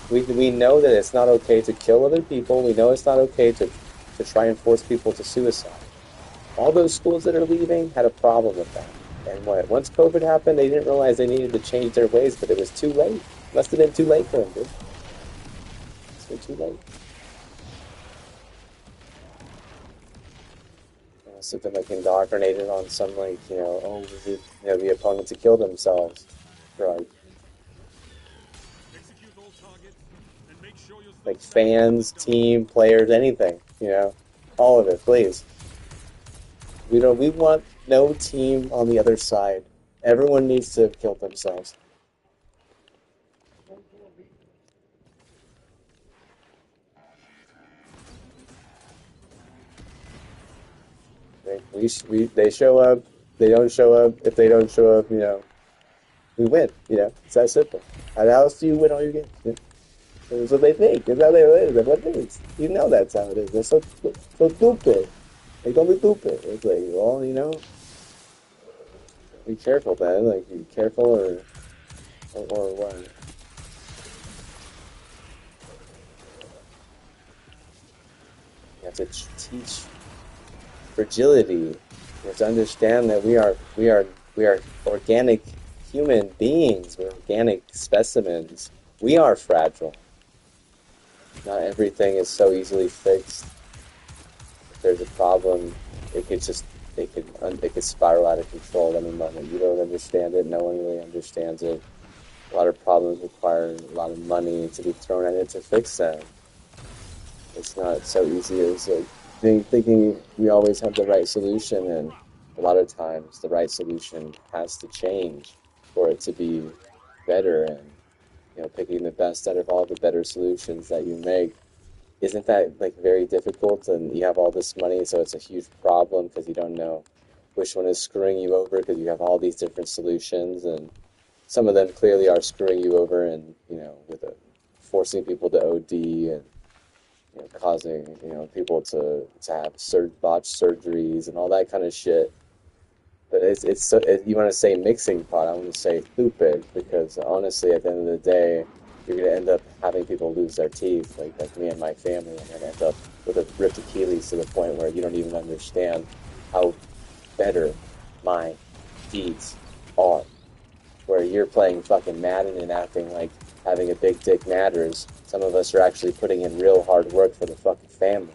We know that it's not okay to kill other people. We know it's not okay to try and force people to suicide. All those schools that are leaving had a problem with that. And once COVID happened, they didn't realize they needed to change their ways, but it was too late. Must have been too late for them, dude. It's been too late. Must have been like indoctrinated on some like oh we need the opponent to kill themselves, right? Execute all targets and make sure you're still Like standing when the fans, gun team, players, anything, all of it, please. We want no team on the other side. Everyone needs to kill themselves. They show up. They don't show up. If they don't show up, we win. It's that simple. How else do you win all your games? That's what they think. That's how they live. That's what it is. You know that's how it is. They're so stupid. They don't be stupid. It's like, well, be careful, man. Like, be careful or what? You have to teach fragility. You have to understand that we are organic human beings. We're organic specimens. We are fragile. Not everything is so easily fixed. If there's a problem, it could just it could spiral out of control at any moment. You don't understand it. No one really understands it. A lot of problems require a lot of money to be thrown at it to fix them. It's not so easy as like thinking we always have the right solution, and a lot of times the right solution has to change for it to be better. And picking the best out of all the better solutions that you make, isn't that like very difficult? And you have all this money, so it's a huge problem because you don't know which one is screwing you over because you have all these different solutions, and some of them clearly are screwing you over, and with forcing people to OD, and causing people to have botched surgeries and all that kind of shit. But it's so you want to say mixing pot, I want to say stupid because honestly, at the end of the day, you're gonna end up having people lose their teeth, like me and my family, and then end up with a ripped Achilles to the point where you don't even understand how better my deeds are. Where you're playing fucking Madden and acting like having a big dick matters. Some of us are actually putting in real hard work for the fucking family.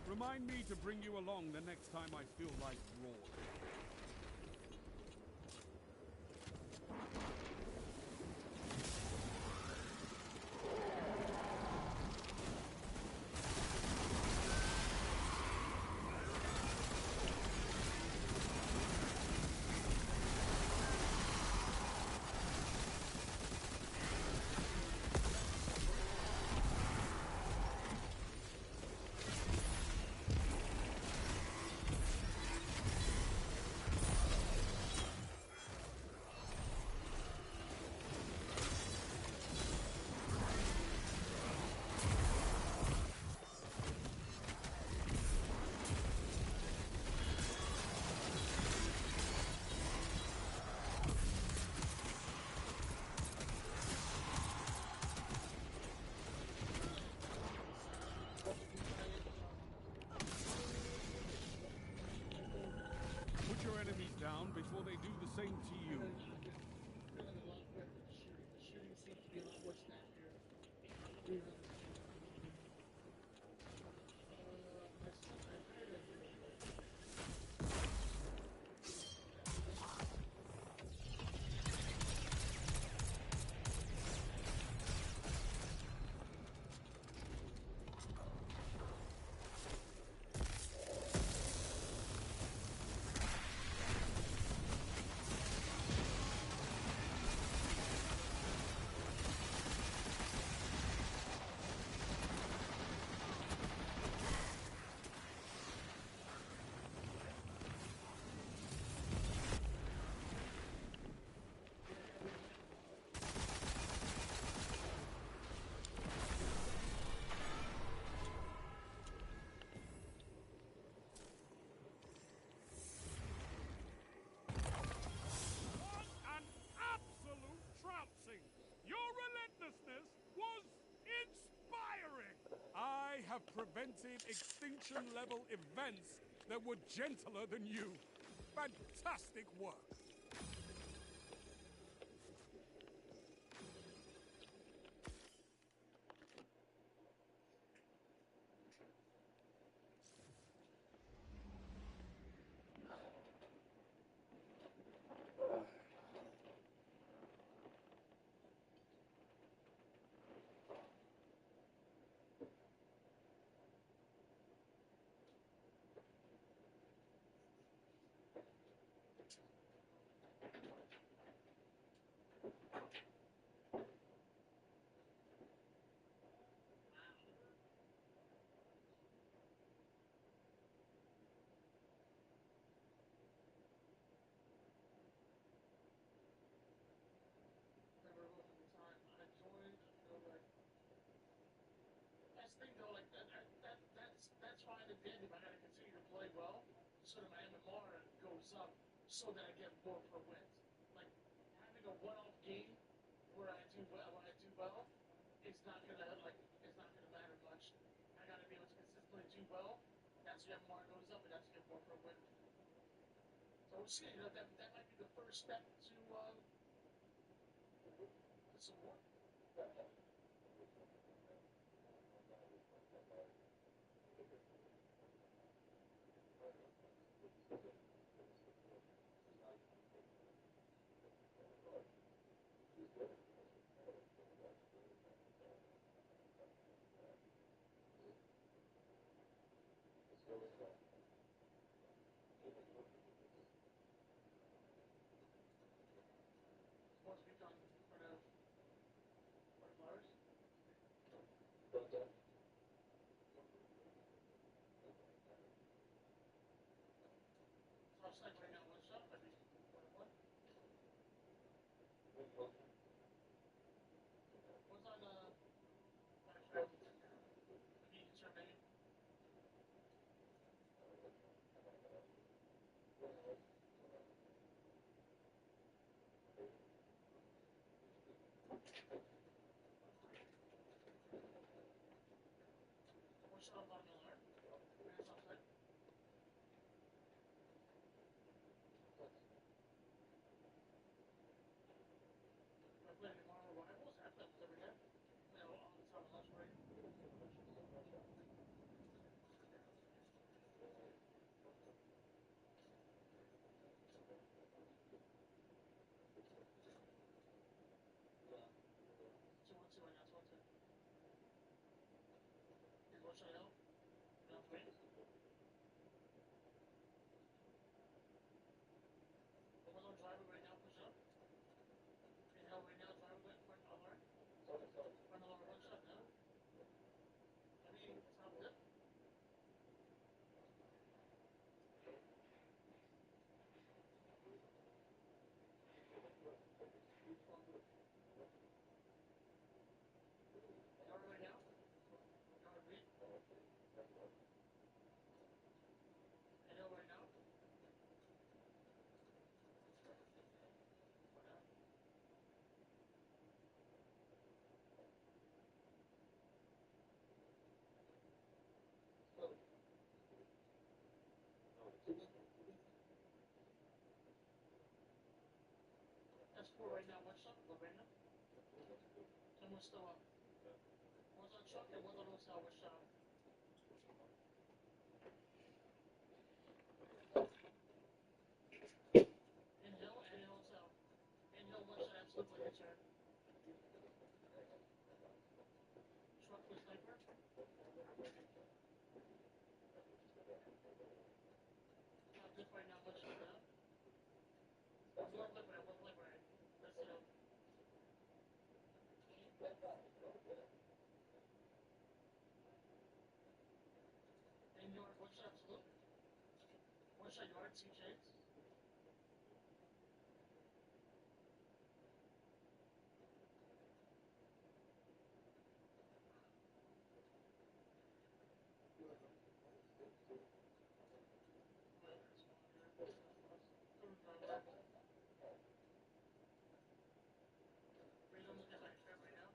Remind me to bring you along the next time I feel like roaring. I have prevented extinction-level events that were gentler than you. Fantastic work. Thing though, like that's fine and dandy, but I gotta continue to play well so that my MMR goes up so that I get more per wins. Like having a one-off game where I do well, it's not gonna matter much. I gotta be able to consistently do well. That's your MMR goes up, and that's get more per win. So we'll see. You know, that might be the first step to some more. Once we've done for flowers. So it's like right now, one shot, maybe one. What's on maybe insert maybe. One shot on bottom of the line. Hands outside. I played tomorrow rivals. I play with every day. Play all the time on lunch break. Two one two right now. 2-1-2. Here's one shot out. Down three. One on driver right now. Push up. Inhale right now. Driver right on hard. Run along one shot now. Maybe top dip. Yard right now. Yard read. Inhale right now. One out. That's four right now. One shot. Go right now. And we're still up. One's on chuck and one's on hotel. One shot. Inhale and hotel. Inhale one shot. Absolutely. Hit your truck with sniper. Top dip right now. One shot down. One liquid. One liquid. Let's it up. And yard. One shot. Absolute. One shot yard. Two chains. Freedom looking like that right now.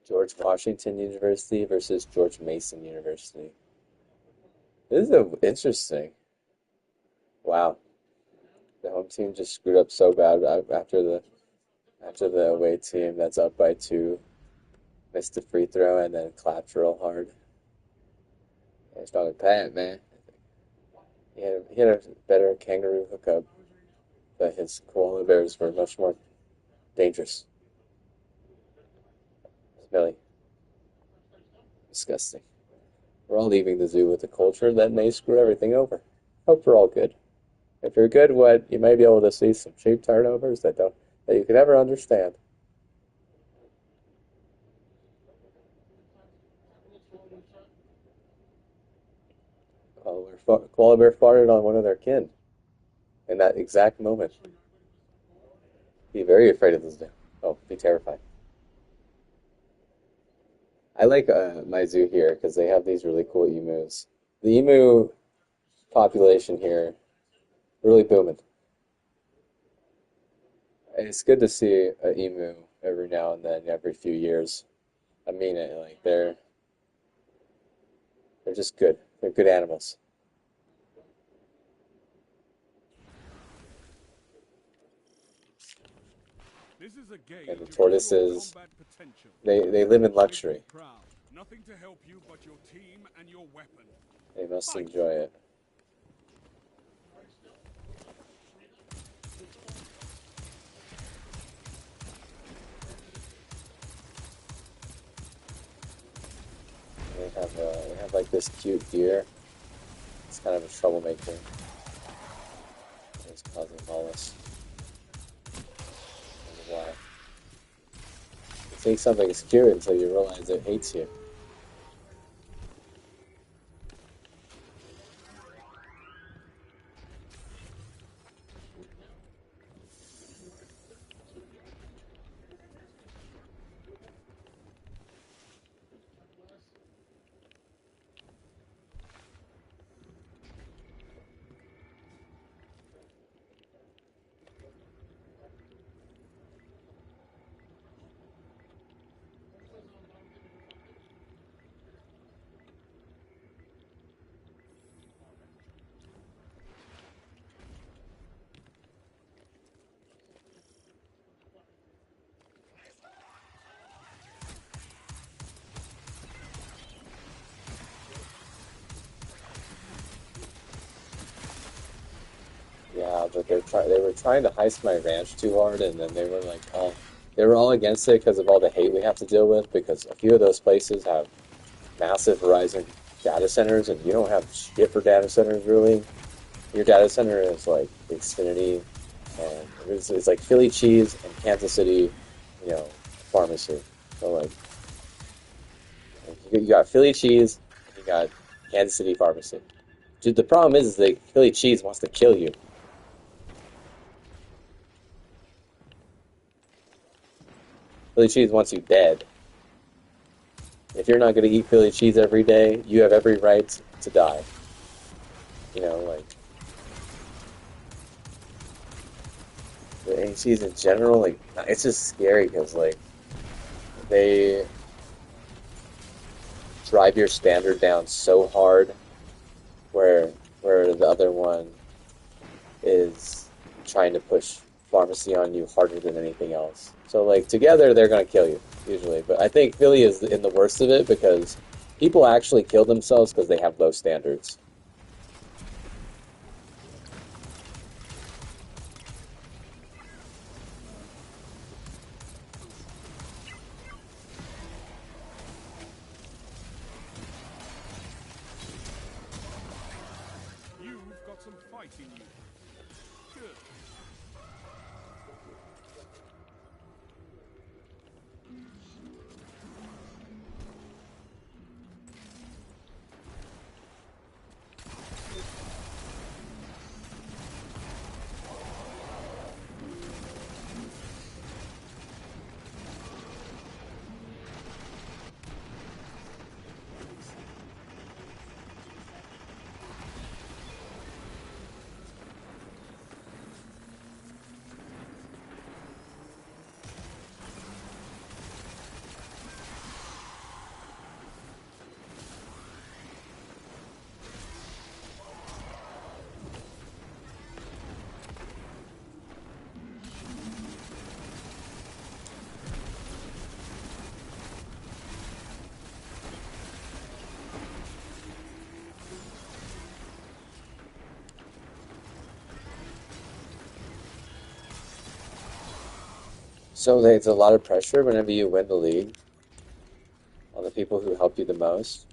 George Washington University versus George Mason University. This is interesting. Wow, the home team just screwed up so bad after the away team that's up by two missed the free throw and then clapped real hard. It's probably Pat, man. He had a better kangaroo hookup, but his koala bears were much more dangerous. Smelly, disgusting. We're all leaving the zoo with a culture that may screw everything over. Hope we're all good. If you're good, what you may be able to see some cheap turnovers that you could never understand. Koala bear farted on one of their kin in that exact moment. Be very afraid of this zoo. Oh, be terrified. I like my zoo here because they have these really cool emus. The emu population here really booming. It's good to see an emu every now and then, every few years. I mean it. Like they're just good. They're good animals. This is a And the gauge of your tortoises, combat potential. they live in Fight luxury. proud. Nothing to help you but your team and your weapon. They must Fight! enjoy it. They have like this cute deer. It's kind of a troublemaker. It's causing all this. I don't know why. You think something is cute until you realize it hates you. Yeah, but they were trying to heist my ranch too hard, and then they were like, oh, they were all against it because of all the hate we have to deal with. Because a few of those places have massive Verizon data centers, and you don't have shit for data centers really. Your data center is like Xfinity, and it's like Philly cheese and Kansas City, you know, pharmacy. So like you got Philly cheese, and you got Kansas City pharmacy. Dude, the problem is that Philly cheese wants to kill you. Philly cheese wants you dead. If you're not going to eat Philly cheese every day, you have every right to die. You know, like the ACs in general, like it's just scary because like they drive your standard down so hard, where the other one is trying to push pharmacy on you harder than anything else. So like together they're gonna kill you usually, but I think Philly is in the worst of it because people actually kill themselves because they have low standards. You've got some fight in you. Good. So there's a lot of pressure whenever you win the league on the people who help you the most.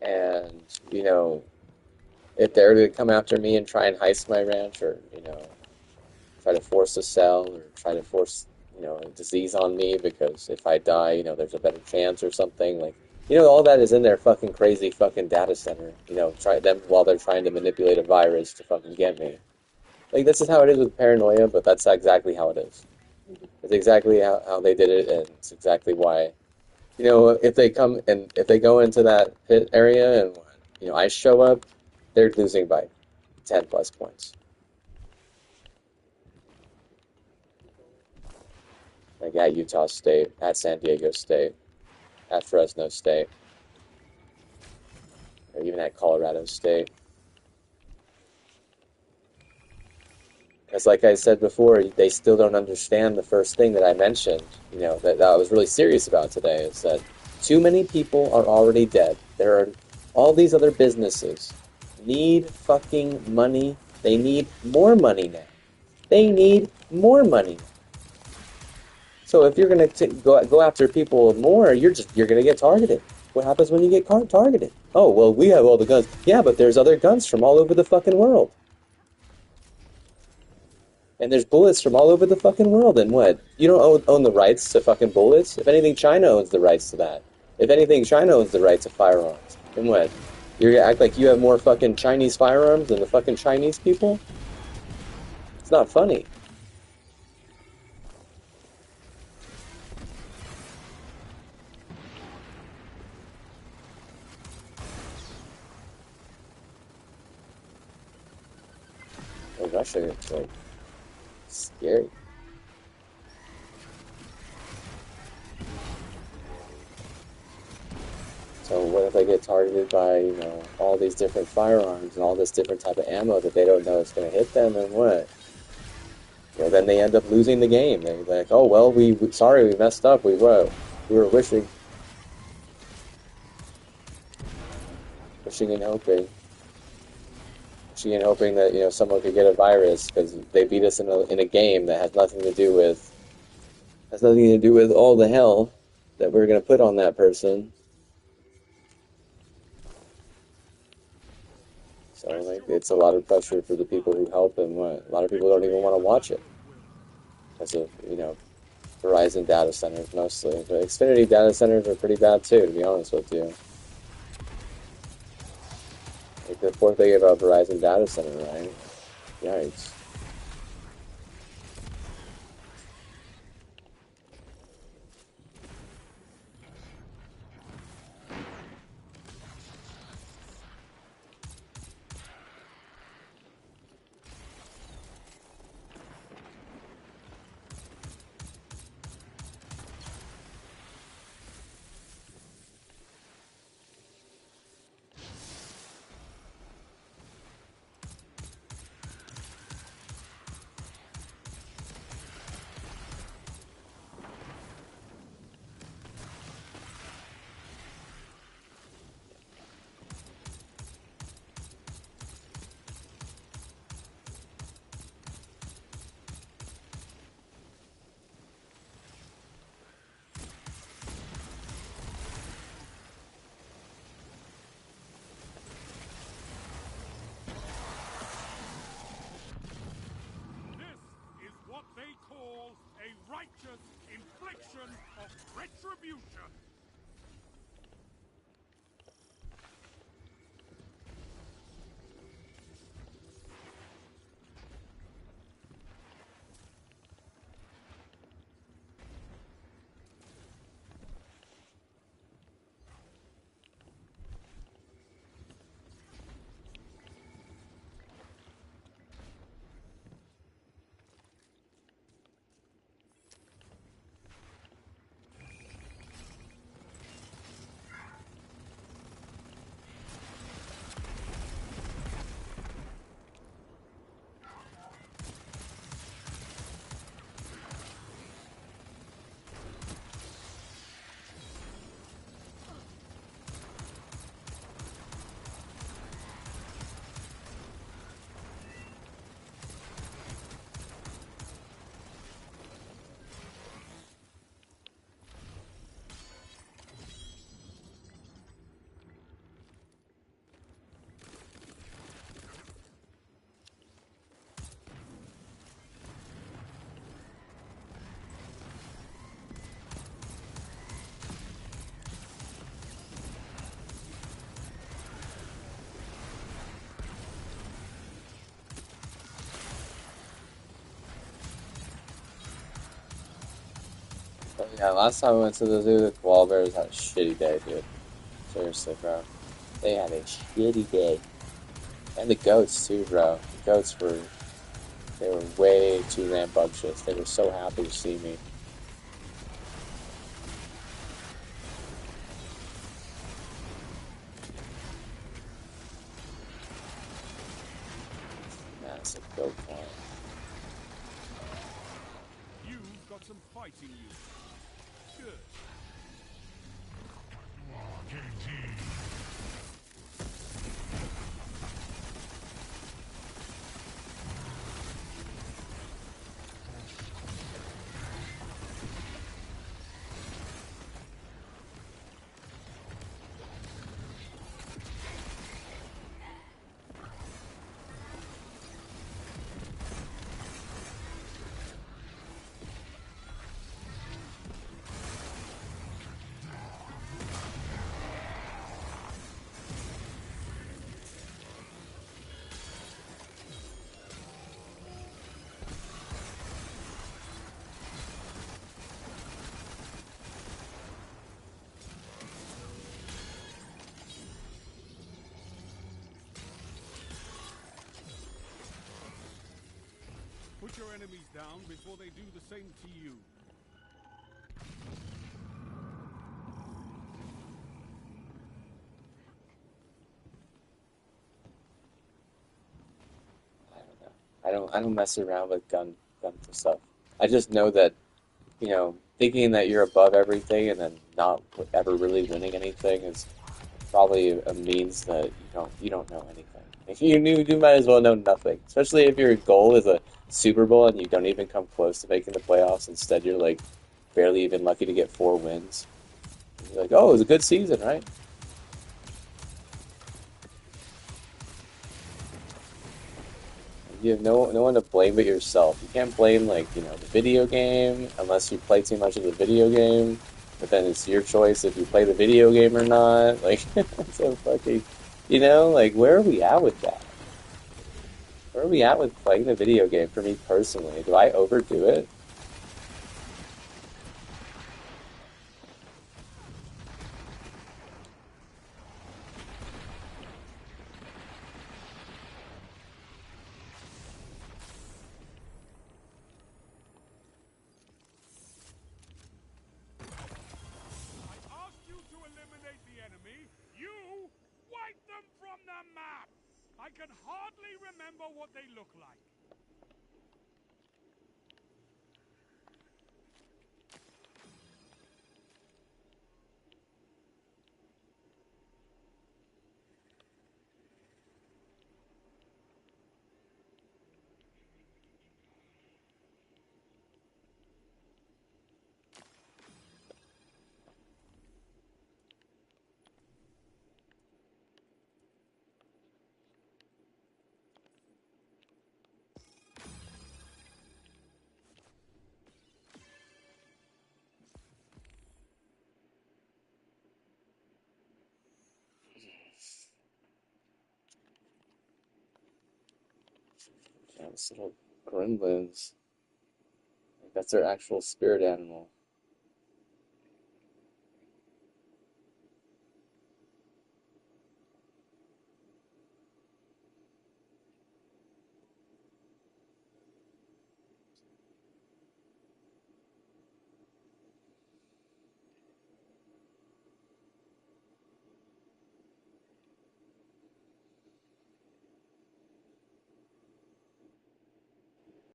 And, you know, if they're to come after me and try and heist my ranch or, try to force a sell or try to force, a disease on me because if I die, there's a better chance or something. Like, all that is in their fucking crazy fucking data center. Try them while they're trying to manipulate a virus to fucking get me. Like, this is how it is with paranoia, but that's exactly how it is. It's exactly how they did it, and it's exactly why. If they come and if they go into that pit area and, I show up, they're losing by 10 plus points. Like at Utah State, at San Diego State, at Fresno State, or even at Colorado State. Because, like I said before, they still don't understand the first thing that I mentioned, that I was really serious about today is that too many people are already dead. There are all these other businesses need fucking money. They need more money now. They need more money now. So if you're gonna go after people more, you're gonna get targeted. What happens when you get targeted? Oh well, we have all the guns. Yeah, but there's other guns from all over the fucking world. And there's bullets from all over the fucking world. And what? You don't own the rights to fucking bullets? If anything, China owns the rights to that. If anything, China owns the right to firearms. And what? You're gonna act like you have more fucking Chinese firearms than the fucking Chinese people? It's not funny. Like, Russia, it's like scary. So what if they get targeted by, all these different firearms and all this different type of ammo that they don't know is going to hit them, and what? Then they end up losing the game. They're like, oh well, sorry, we messed up. We were wishing and hoping, that someone could get a virus because they beat us in a game that has nothing to do with all the hell that we're going to put on that person. So like, it's a lot of pressure for the people who help, and what? A lot of people don't even want to watch it because of Verizon data centers mostly. But Xfinity data centers are pretty bad too, to be honest with you. Like the fourth thing about Verizon data center, right? Yikes. This is what they call a righteous infliction of retribution. But yeah, last time I went to the zoo, the koala bears had a shitty day, dude. Seriously, bro. They had a shitty day. And the goats too, bro. The goats were they were way too rambunctious. They were so happy to see me. Massive goat farm. You've got some fight in you. Good. Put your enemies down before they do the same to you. I don't know. I don't mess around with gun stuff. I just know that, thinking that you're above everything and then not ever really winning anything is probably a means that you don't know anything. If you might as well know nothing. Especially if your goal is a Super Bowl and you don't even come close to making the playoffs. Instead, you're like barely even lucky to get 4 wins. You're like, oh, it was a good season, right? You have no one to blame but yourself. You can't blame the video game unless you play too much of the video game. But then it's your choice if you play the video game or not. Like so fucking like where are we at with that? Where are we at with playing the video game for me personally? Do I overdo it? I asked you to eliminate the enemy. You wipe them from the map. I can hardly remember what they look like. Yeah, this little gremlins. Like, that's their actual spirit animal.